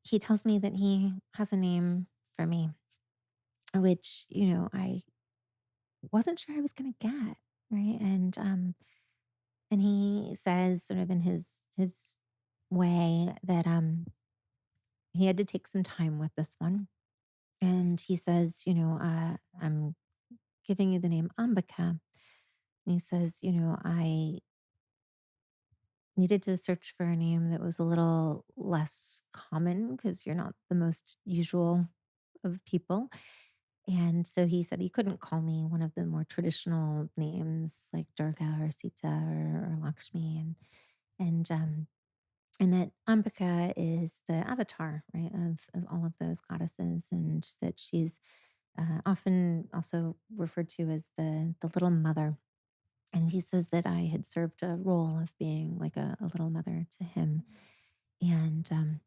he tells me that he has a name for me, which, I wasn't sure I was going to get. Right. And And he says sort of in his way that he had to take some time with this one. And he says, I'm giving you the name Ambika. And he says, I needed to search for a name that was a little less common because you're not the most usual of people. And so he said he couldn't call me one of the more traditional names like Durga or Sita or Lakshmi. And that Ambika is the avatar, right, of all of those goddesses, and that she's often also referred to as the little mother. And he says that I had served a role of being like a little mother to him. And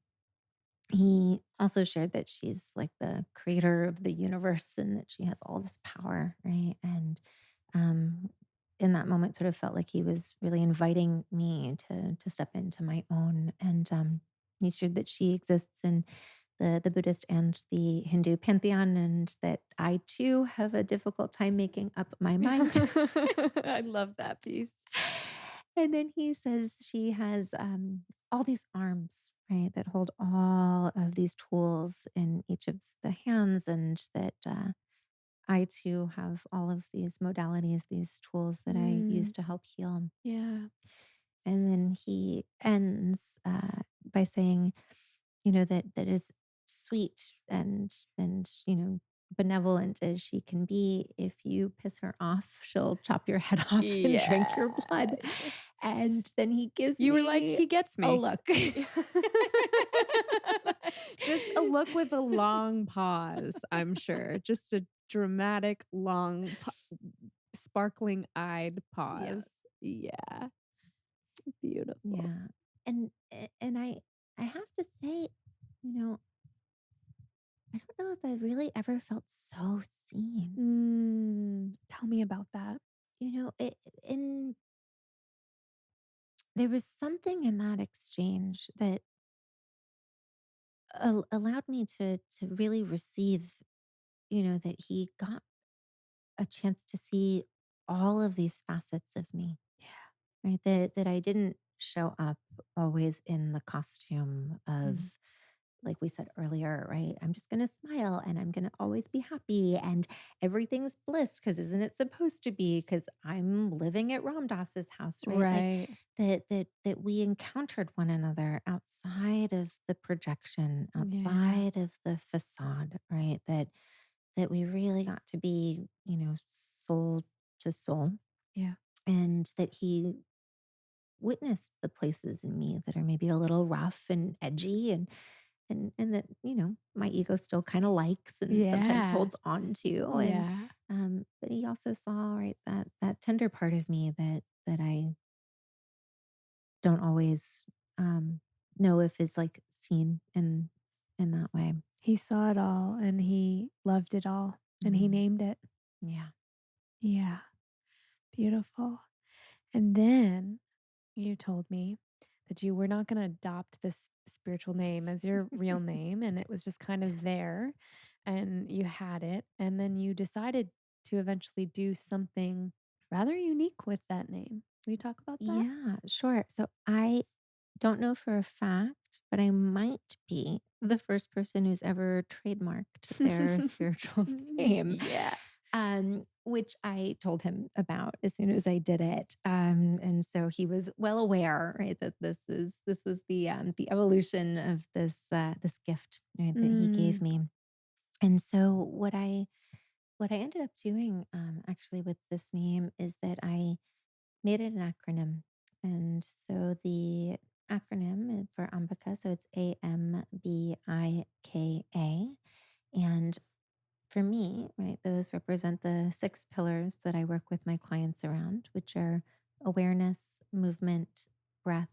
he also shared that she's like the creator of the universe and that she has all this power, right? And um, in that moment, sort of felt like he was really inviting me to step into my own. And he shared that she exists in the Buddhist and the Hindu pantheon, and that I too have a difficult time making up my mind. I love that piece. And then he says she has all these arms, right, that hold all of these tools in each of the hands, and that I too have all of these modalities, these tools that I use Mm, to help heal. yeah. And then he ends by saying, that is sweet and benevolent as she can be. If you piss her off, she'll chop your head off and drink your blood. Yeah. And then he gives You were like, me "He gets a me." look. Just a look with a long pause, I'm sure. Just a dramatic, long, sparkling eyed Yeah. pause. Yeah, beautiful. Yeah. And I have to say, you know, I don't know if I really ever felt so seen. Tell me about that. In there was something in that exchange that allowed me to really receive, that he got a chance to see all of these facets of me, Yeah. right? That I didn't show up always in the costume Mhm. of, like we said earlier, right? I'm just going to smile and I'm going to always be happy and everything's bliss because isn't it supposed to be? Because I'm living at Ram Dass's house, right? Like Right. that we encountered one another outside of the projection, Yeah. outside of the facade, right? That we really got to be, soul to soul, Yeah. and that he witnessed the places in me that are maybe a little rough and edgy and that, my ego still kind of likes and sometimes Yeah. holds on to. And Yeah. but he also saw, right, that tender part of me that I don't always know if is like seen in that way. He saw it all and he loved it all and he Mhm. named it. Yeah. Yeah. Beautiful. And then you told me that you were not going to adopt this spiritual name as your real name, and it was just kind of there, and you had it. And then you decided to eventually do something rather unique with that name. Will you talk about that? Yeah, sure. So I don't know for a fact, but I might be the first person who's ever trademarked their spiritual name, Yeah. which I told him about as soon as I did it. And so he was well aware, right, that this was the evolution of this gift, right, that he gave Mm. me. And so what I ended up doing actually with this name is that I made it an acronym. And so the acronym for Ambika, so it's Ambika. And for me, right, those represent the six pillars that I work with my clients around, which are awareness, movement, breath,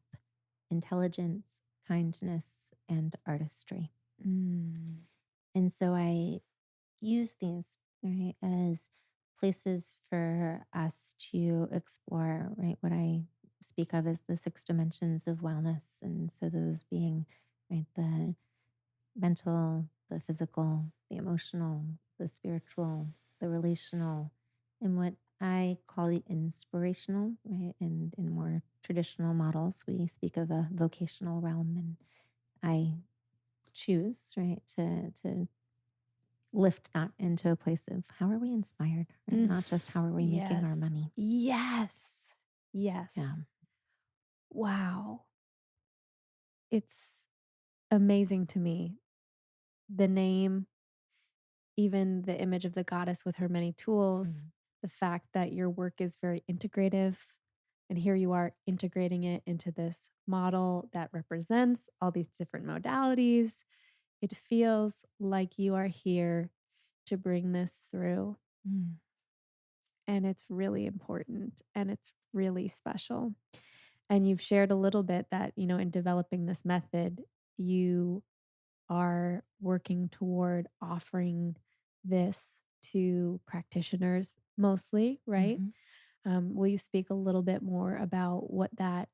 intelligence, kindness, and artistry. Mm. And so I use these, right, as places for us to explore, right, what I speak of as the six dimensions of wellness. And so those being, right, the mental, the physical, the emotional, the spiritual, the relational, and what I call the inspirational, right? And in more traditional models, we speak of a vocational realm, and I choose, right, to lift that into a place of how are we inspired, right? Mm, Not just how are we making our yes. money. Yes. Yeah. Yes. Wow. It's amazing to me. The name, even the image of the goddess with her many tools, Mm. the fact that your work is very integrative. And here you are integrating it into this model that represents all these different modalities. It feels like you are here to bring this through. Mm. And it's really important and it's really special. And you've shared a little bit that, in developing this method, you are working toward offering this to practitioners mostly, right? Mhm. Will you speak a little bit more about what that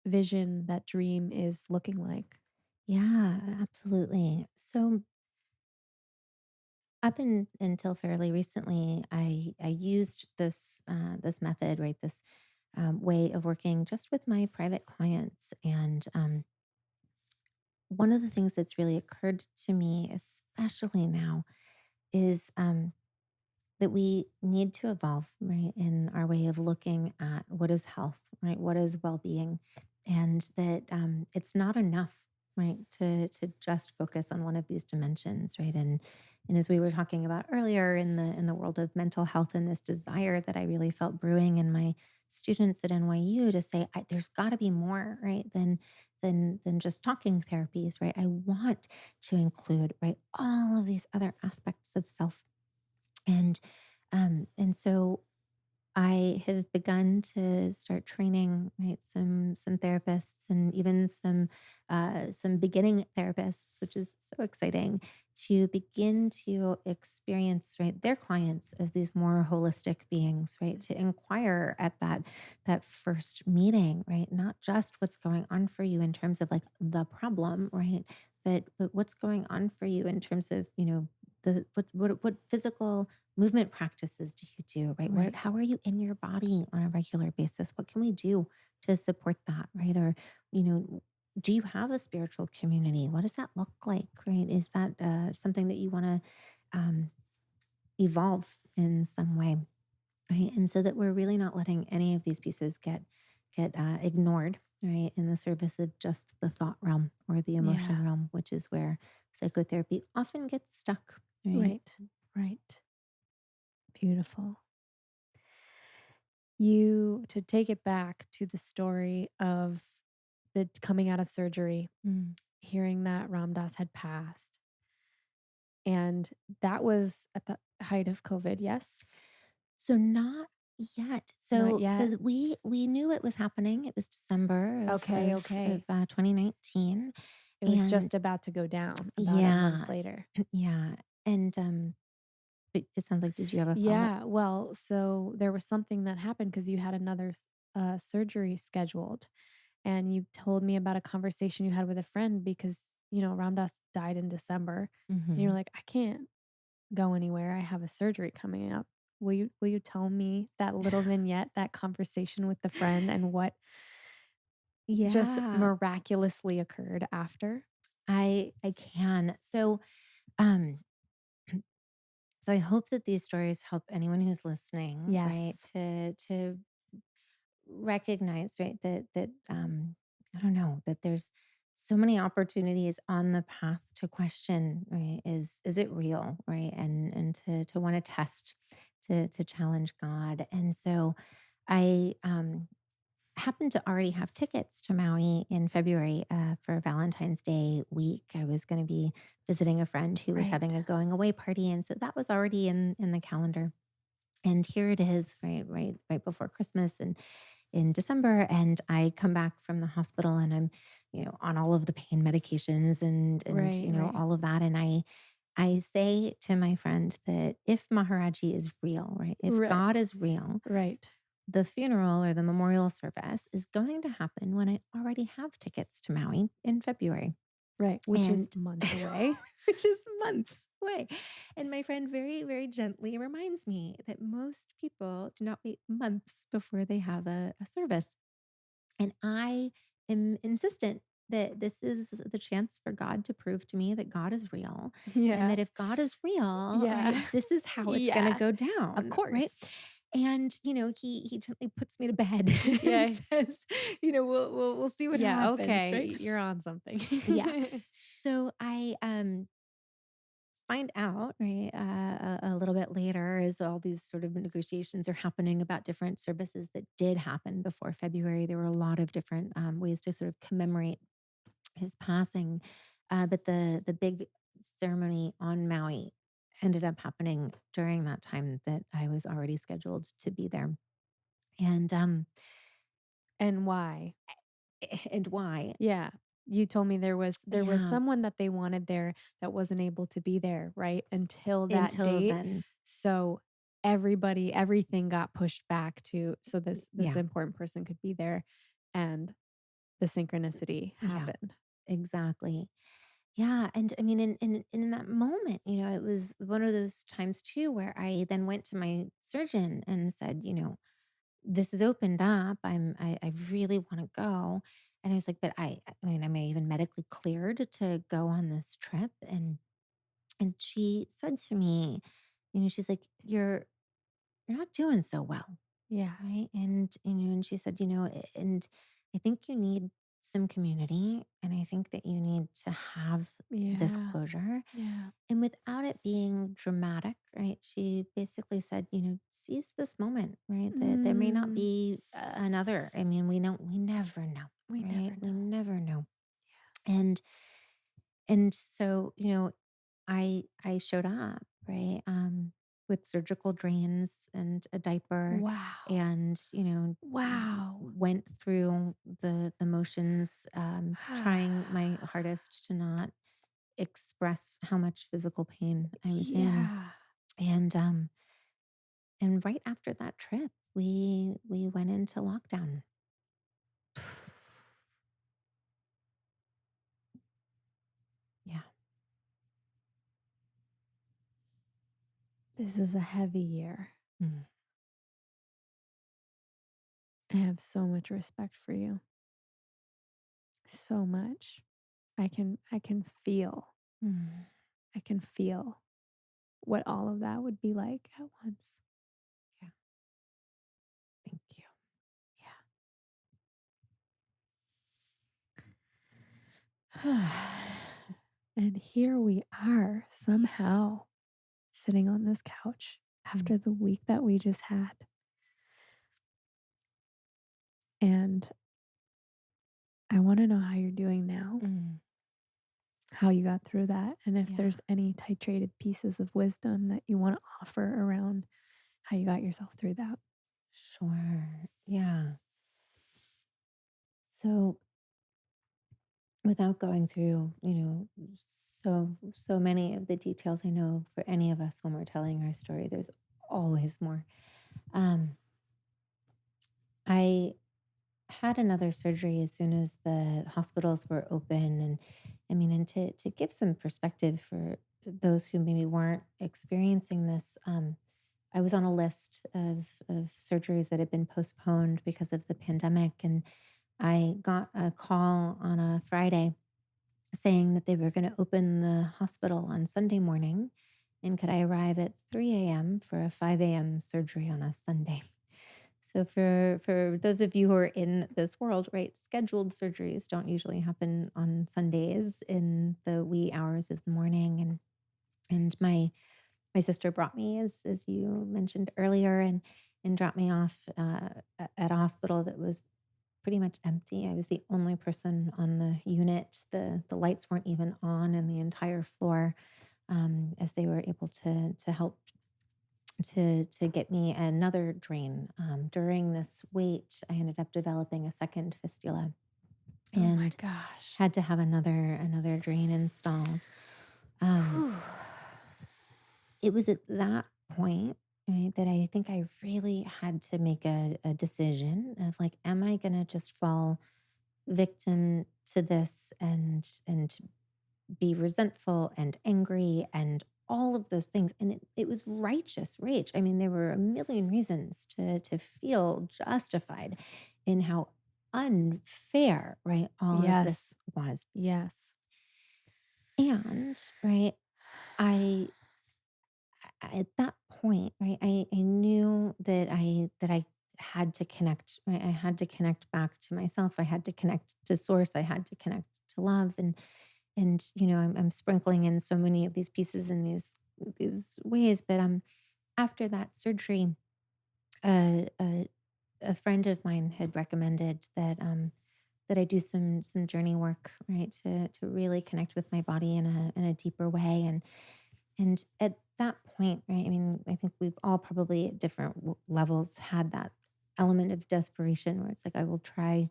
vision, that dream is looking like? Yeah, absolutely. So until fairly recently, I used this method, right? This way of working just with my private clients, and one of the things that's really occurred to me, especially now, is that we need to evolve, right, in our way of looking at what is health, right, what is well-being, and that it's not enough, right, to just focus on one of these dimensions, right, and as we were talking about earlier in the world of mental health and this desire that I really felt brewing in my students at NYU to say there's got to be more, right, than just talking therapies, right. I want to include, right, all of these other aspects of self, and so I have begun to start training, right, some therapists and even some beginning therapists, which is so exciting, to begin to experience, right, their clients as these more holistic beings, right, to inquire at that first meeting, right, not just what's going on for you in terms of like the problem, right, but what's going on for you in terms of the what physical movement practices do you do, right? Right. How are you in your body on a regular basis? What can we do to support that, right? Or, you know, do you have a spiritual community? What does that look like, right? Is that something that you want to um, evolve in some way, right? And so that we're really not letting any of these pieces get ignored, right, in the service of just the thought realm or the emotion Yeah. realm, which is where psychotherapy often gets stuck, right? Right. Right. Beautiful. To take it back to the story of the coming out of surgery, Mm. hearing that Ramdas had passed, and that was at the height of COVID, yes? So not yet. Not So yet? that we knew it was happening. It was December Okay, okay. 2019, It was just and about to go down about a month yeah, later. yeah, and but it sounds like did you have a follow up? Yeah, well, so there was something that happened because you had another surgery scheduled, and you told me about a conversation you had with a friend because, Ramdas died in December, and you're Hmm. like, "I can't go anywhere. I have a surgery coming up." Will you tell me that little vignette, that conversation with the friend and what just Yeah, miraculously occurred after? I can. Um so I hope that these stories help anyone who's listening, right, Yes. to recognize, right, I don't know, that there's so many opportunities on the path to question, right, is it real, right, and to want to test, to challenge God. And so I happened to already have tickets to Maui in February for Valentine's Day week. I was going to be visiting a friend who was Right. having a going away party, and so that was already in the calendar. And here it is, right before Christmas, and in December, and I come back from the hospital, and I'm, on all of the pain medications, and Right, right. all of that, and I say to my friend that if Maharaji is real, right, if Right. God is real, Right. the funeral or the memorial service is going to happen when I already have tickets to Maui in February. Right, which is And months away. which is months away. And my friend very, very gently reminds me that most people do not wait months before they have a service. And I am insistent that this is the chance for God to prove to me that God is real. And Yeah. that if God is real, right, Yeah. this is how it's going to Yeah. go Of down, right? course. And he gently puts me to bed and Yeah. says, we'll see what Yeah, happens, okay, right? you're on something. Yeah. So I find out, right, a little bit later as all these sort of negotiations are happening about different services that did happen before February. There were a lot of different ways to sort of commemorate his passing, but the big ceremony on Maui ended up happening during that time that I was already scheduled to be there, and And why? and why? Yeah. You told me there was Yeah, someone that they wanted there that wasn't able to be there, right? Until that until date. then, So everything got pushed back to so this yeah, important person could be there and the synchronicity yeah, happened. exactly. Yeah, and I mean, in that moment, it was one of those times too where I then went to my surgeon and said, this is opened up. I really want to go. And I was like, but I mean, am I even medically cleared to go on this trip? And she said to me, she's like, you're not doing so well. Yeah. Right. And she said, and I think you need some community. And I think that you need to have this Yeah. closure. Yeah. And without it being dramatic, right? She basically said, seize this moment, right? That there may not Mm, be another. I mean, we never know, we right? never We know. never know. And and so, I showed up, right? With surgical drains and a diaper Wow. and, Wow. went through the motions, trying my hardest to not express how much physical pain I was in. Yeah. And and right after that trip, we went into lockdown. Yeah. This is a heavy year. Mm. I have so much respect for you. So much. I can feel. Mm. I can feel what all of that would be like at once. Yeah. Thank you. Yeah. And here we are somehow sitting on this couch Mm. after the week that we just had. And I want to know how you're doing now, Mm. how you got through that, and if Yeah. there's any titrated pieces of wisdom that you want to offer around how you got yourself through that. Sure. Yeah. So without going through, so many of the details, I know for any of us when we're telling our story, there's always more. Um, I had another surgery as soon as the hospitals were open, and I mean, and to give some perspective for those who maybe weren't experiencing this, I was on a list of surgeries that had been postponed because of the pandemic, and I got a call on a Friday saying that they were going to open the hospital on Sunday morning, and could I arrive at 3 a.m. for a 5 a.m. surgery on a Sunday. So for those of you who are in this world, right, scheduled surgeries don't usually happen on Sundays in the wee hours of the morning. And my sister brought me, as you mentioned earlier, and dropped me off at a hospital that was pretty much empty. I was the only person on the unit. The lights weren't even on in the entire floor, as they were able to help to get me another drain. During this wait, I ended up developing a second fistula Oh my and gosh. had to have another drain installed. Um, Whew. it was at that point, right, that I think I really had to make a decision of like, am I going to just fall victim to this and be resentful and angry and all of those things. And it was righteous rage. I mean, there were a million reasons to feel justified in how unfair, right, all of Yes. this was. Yes. And right, I at that point, right, I knew that I had to connect, right? I had to connect back to myself. I had to connect to source. I had to connect to love. And I'm sprinkling in so many of these pieces in these ways. But after that surgery, uh, a, a friend of mine had recommended that I do some journey work, right, to really connect with my body in a deeper way. And at that point, right, I mean, I think we've all probably at different levels had that element of desperation where it's like, I will try,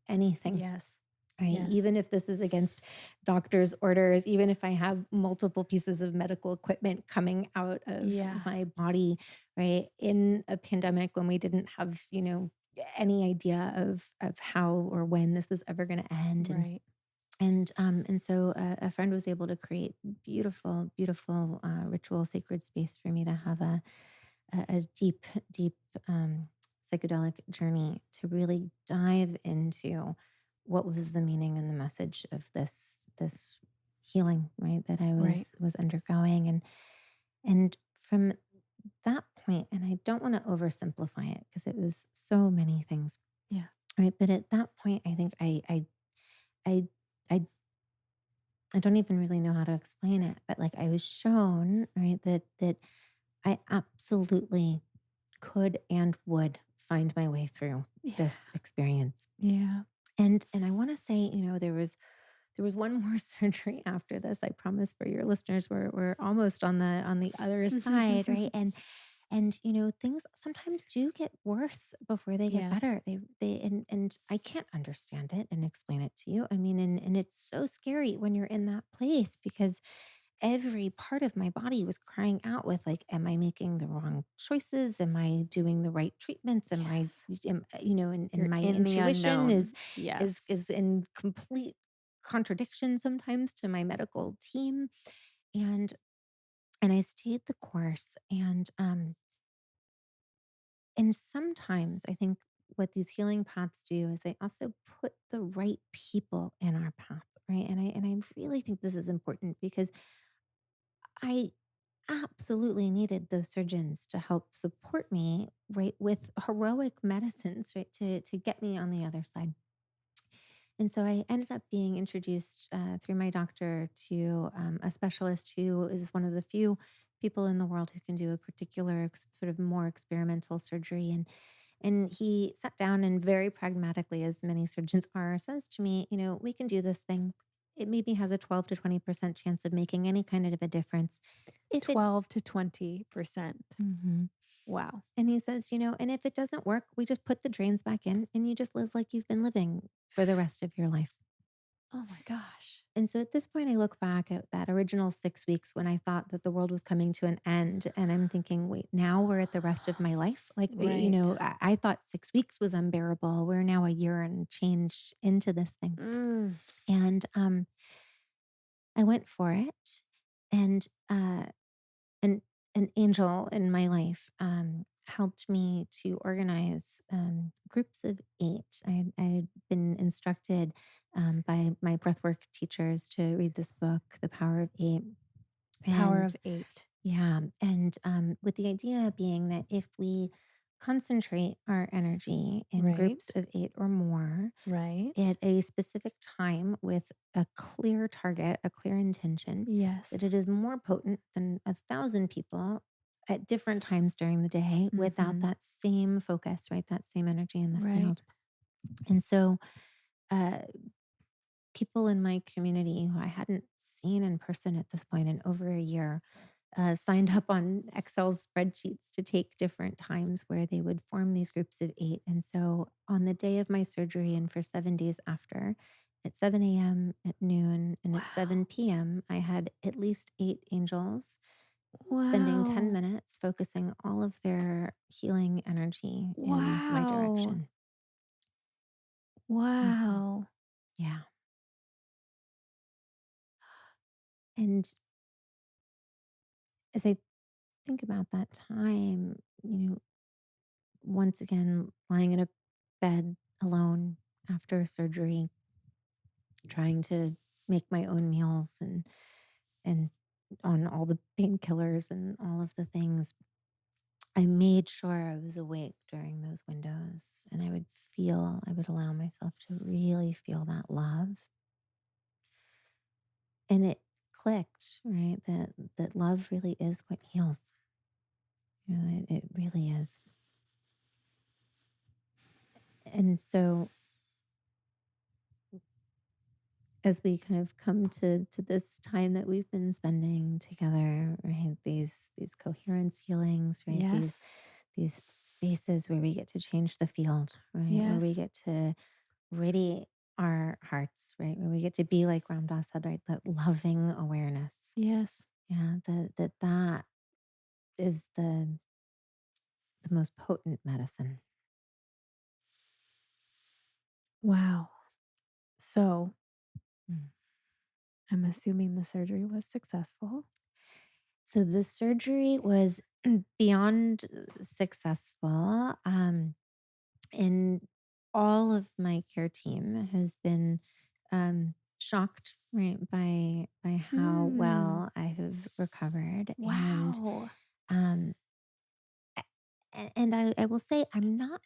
anything, Yes. right? Yes. Even if this is against doctor's orders, even if I have multiple pieces of medical equipment coming out of Yeah. my body, right? In a pandemic when we didn't have, any idea of how or when this was ever going to end. Right. And so a friend was able to create beautiful, beautiful ritual sacred space for me to have a deep, deep psychedelic journey to really dive into what was the meaning and the message of this healing, right, that I Right. was undergoing. And from that point, and I don't want to oversimplify it because it was so many things, Yeah. right? But at that point, I think I I I don't even really know how to explain it, but like I was shown, right, that I absolutely could and would find my way through Yeah. this experience. Yeah. And I want to say, there was one more surgery after this. I promise for your listeners, we're almost on the other side, right? And things sometimes do get worse before they get Yes. better. And I can't understand it and explain it to you. I mean, and it's so scary when you're in that place because every part of my body was crying out with like, am I making the wrong choices? Am I doing the right treatments? Yes. And You're my in the intuition is unknown. is Yes. is in complete contradiction sometimes to my medical team. And and I stayed the course. And sometimes I think what these healing paths do is they also put the right people in our path, right? And I really think this is important because I absolutely needed those surgeons to help support me, right, with heroic medicines, right, to get me on the other side. And so I ended up being introduced through my doctor to a specialist who is one of the few people in the world who can do a particular sort of more experimental surgery. And he sat down and very pragmatically, as many surgeons are, says to me, we can do this thing. It maybe has a 12 to 20% chance of making any kind of a difference. If it 12 to 20%. Mhm. Wow. And he says, and if it doesn't work, we just put the drains back in and you just live like you've been living for the rest of your life. Oh my gosh. And so at this point, I look back at that original 6 weeks when I thought that the world was coming to an end. And I'm thinking, wait, now we're at the rest of my life. Like, Right. I thought 6 weeks was unbearable. We're now a year and change into this thing. Mm. And I went for it. And an an angel in my life helped me to organize groups of eight. I had been instructed by my breathwork teachers to read this book, The Power of Eight. The power And of 8. yeah, and with the idea being that if we concentrate our energy in groups Right. of eight or more, Right. at a specific time with a clear target, a clear intention, that Yes. it is more potent than 1,000 people at different times during the day without Mhm. that same focus, right? That same energy in the Right. field. And so, uh, people in my community who I hadn't seen in person at this point in over a year signed up on Excel spreadsheets to take different times where they would form these groups of eight. And so on the day of my surgery and for 7 days after, at 7 a.m., at noon, and at Wow. 7 p.m., I had at least eight angels spending 10 Wow. minutes focusing all of their healing energy in my Wow. direction. Mhm. Wow. Yeah. And as I think about that time, once again, lying in a bed alone after surgery, trying to make my own meals and on all the painkillers and all of the things, I made sure I was awake during those windows and I would allow myself to really feel that love. And it clicked, right? That love really is what heals. It really is. And so as we kind of come to this time that we've been spending together, right? These coherence healings, right? These Yes. these spaces where we get to change the field, right? Where we Yes. get to radiate our hearts, right? Where we get to be like Ram Dass said, right? That loving awareness. Yes. Yeah, that is the most potent medicine. Wow. So Mm. I'm assuming the surgery was successful. So the surgery was beyond successful. And all of my care team has been shocked, right, by how Hmm. well I have recovered. And Wow. um, and I will say I'm not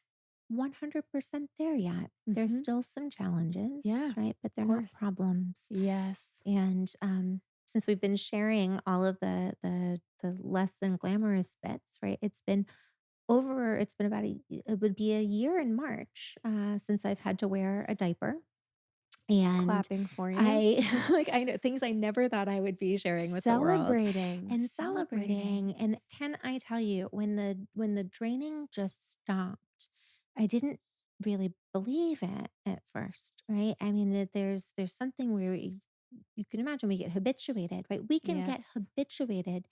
100% there yet. There's Hmm. still some challenges, Yeah, right? But of they're not course. problems. Yes. And since we've been sharing all of the less than glamorous bits, right? It's been about it would be a year in March since I've had to wear a diaper. And Clapping for you. I like I know things I never thought I would be sharing with the world Celebrating, and celebrating. celebrating. And can I tell you, when the draining just stopped, I didn't really believe it at first, right? I mean, that there's something where you can imagine we get habituated, right? We can get Yes, habituated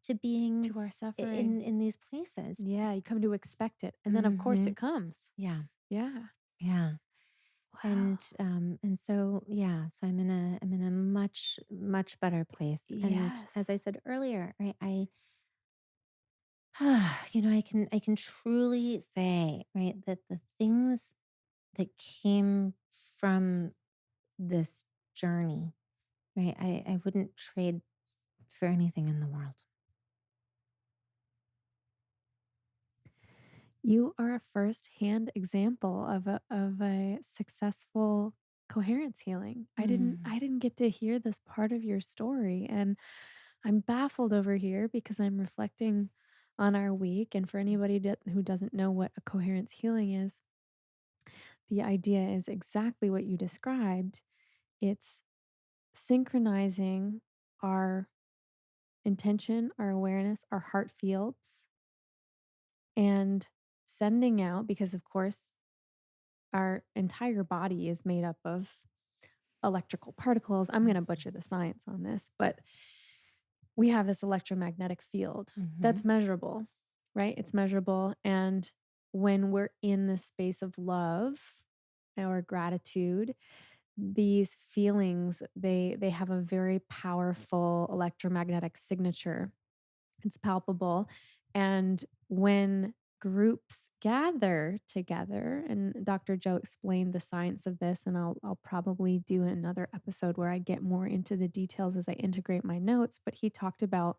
to being to our suffering. in these places. Yeah, you come to expect it, and then, of course, Hmm. it comes. Yeah, Yeah. yeah. Wow. And so yeah, so I'm in a much better place. And as Yes. I said earlier, right, I can truly say, right, that the things that came from this journey, right, I wouldn't trade for anything in the world. You are a firsthand example of a successful coherence healing. Mm, I didn't get to hear this part of your story, and I'm baffled over here because I'm reflecting on our week, and for anybody who doesn't know what a coherence healing is, the idea is exactly what you described. It's synchronizing our intention, our awareness, our heart fields, and sending out because, of course, our entire body is made up of electrical particles. I'm going to butcher the science on this, but we have this electromagnetic field mhm. that's measurable, right? It's measurable. And when we're in the space of love or gratitude, these feelings, they have a very powerful electromagnetic signature. It's palpable. And when groups gather together, and Dr. Joe explained the science of this, and I'll probably do another episode where I get more into the details as I integrate my notes, but he talked about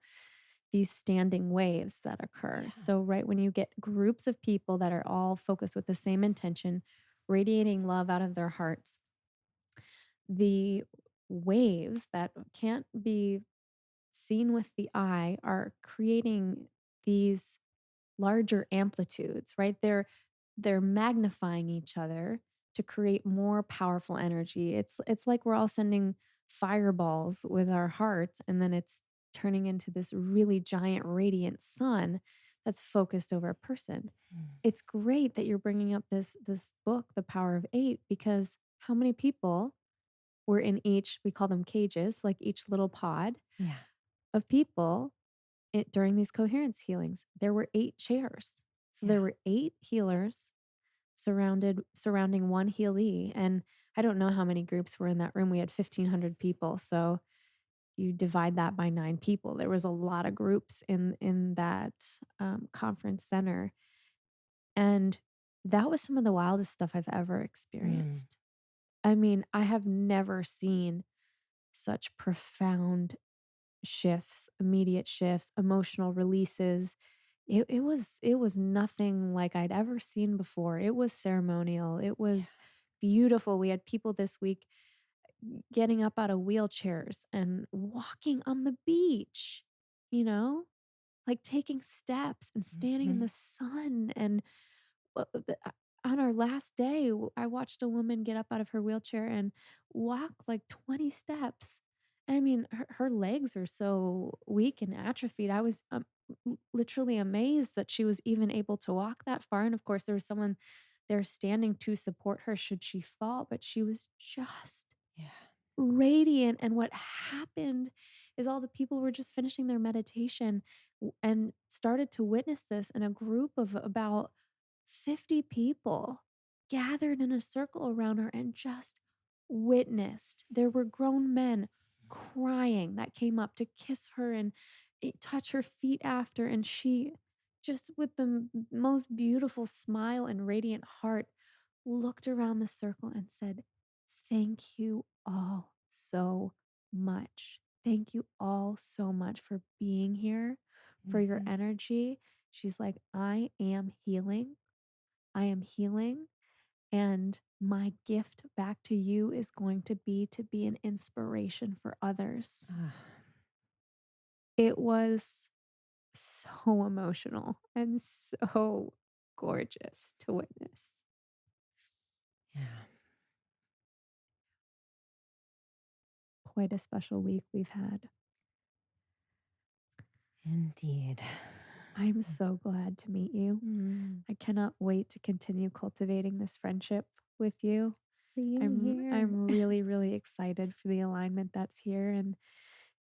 these standing waves that occur. Yeah. So, right when you get groups of people that are all focused with the same intention, radiating love out of their hearts, the waves that can't be seen with the eye are creating these larger amplitudes, right? They're magnifying each other to create more powerful energy. It's like we're all sending fireballs with our hearts, and then it's turning into this really giant radiant sun that's focused over a person. Mm. It's great that you're bringing up this book, The Power of Eight, because how many people were in each, we call them cages, like each little pod Yeah. of people during these coherence healings. There were 8 chairs. So there Yeah. were 8 healers surrounding one healee, and I don't know how many groups were in that room. We had 1,500 people. So you divide that by 9 people. There was a lot of groups in that, conference center, and that was some of the wildest stuff I've ever Mm. experienced. I mean, I have never seen such profound shifts, immediate shifts, emotional releases. It was nothing like I'd ever seen before. It was ceremonial. It Yeah. was beautiful. We had people this week getting up out of wheelchairs and walking on the beach, you know? Like taking steps and standing in Mhm. the sun and on our last day, I watched a woman get up out of her wheelchair and walk like 20 steps. And I mean, her legs are so weak and atrophied. I was literally amazed that she was even able to walk that far. And of course, there was someone there standing to support her should she fall, but she was just Yeah. radiant, and what happened is all the people were just finishing their meditation and started to witness this, and a group of about 50 people gathered in a circle around her and just witnessed. There were grown men crying that came up to kiss her and touch her feet after, and she just with the most beautiful smile and radiant heart looked around the circle and said, "Thank you all so much. Thank you all so much for being here, for your Mhm. energy." She's like, "I am healing. I am healing. And my gift back to you is going to be an inspiration for others." Ah, It was so emotional and so gorgeous to witness. yeah. Quite a special week we've had. Indeed. I'm so glad to meet you. Mm. I cannot wait to continue cultivating this friendship with you. Same I'm here. really, really excited for the alignment that's here and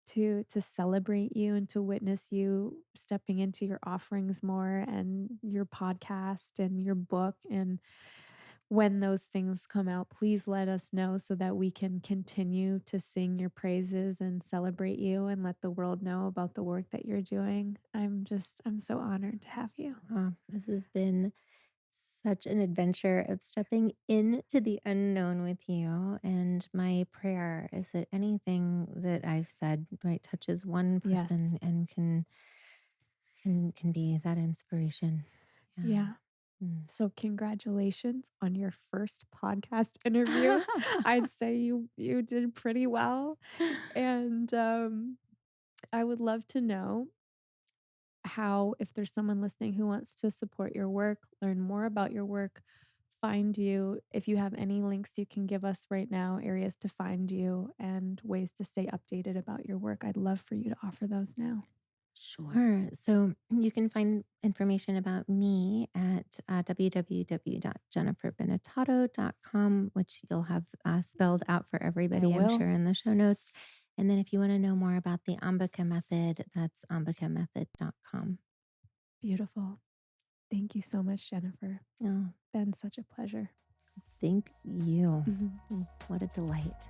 to celebrate you and to witness you stepping into your offerings more and your podcast and your book. And when those things come out, please let us know so that we can continue to sing your praises and celebrate you and let the world know about the work that you're doing. I'm so honored to have you. This has been such an adventure of stepping into the unknown with you. And my prayer is that anything that I've said, right, touches one Yes. person and can be that inspiration. Yeah. Yeah. Mm. So congratulations on your first podcast interview. I'd say you did pretty well, and, I would love to know how if there's someone listening who wants to support your work, learn more about your work, find you, if you have any links you can give us right now, areas to find you, and ways to stay updated about your work, I'd love for you to offer those now. Sure. So you can find information about me at www.jenniferbenetato.com, which you'll have spelled out for I everybody, I'm will. sure, in the show notes. And then if you want to know more about the Ambika method, that's ambicamethod.com. Beautiful. Thank you so much, Jennifer. It's Oh, been such a pleasure. thank you. Mhm. What a delight.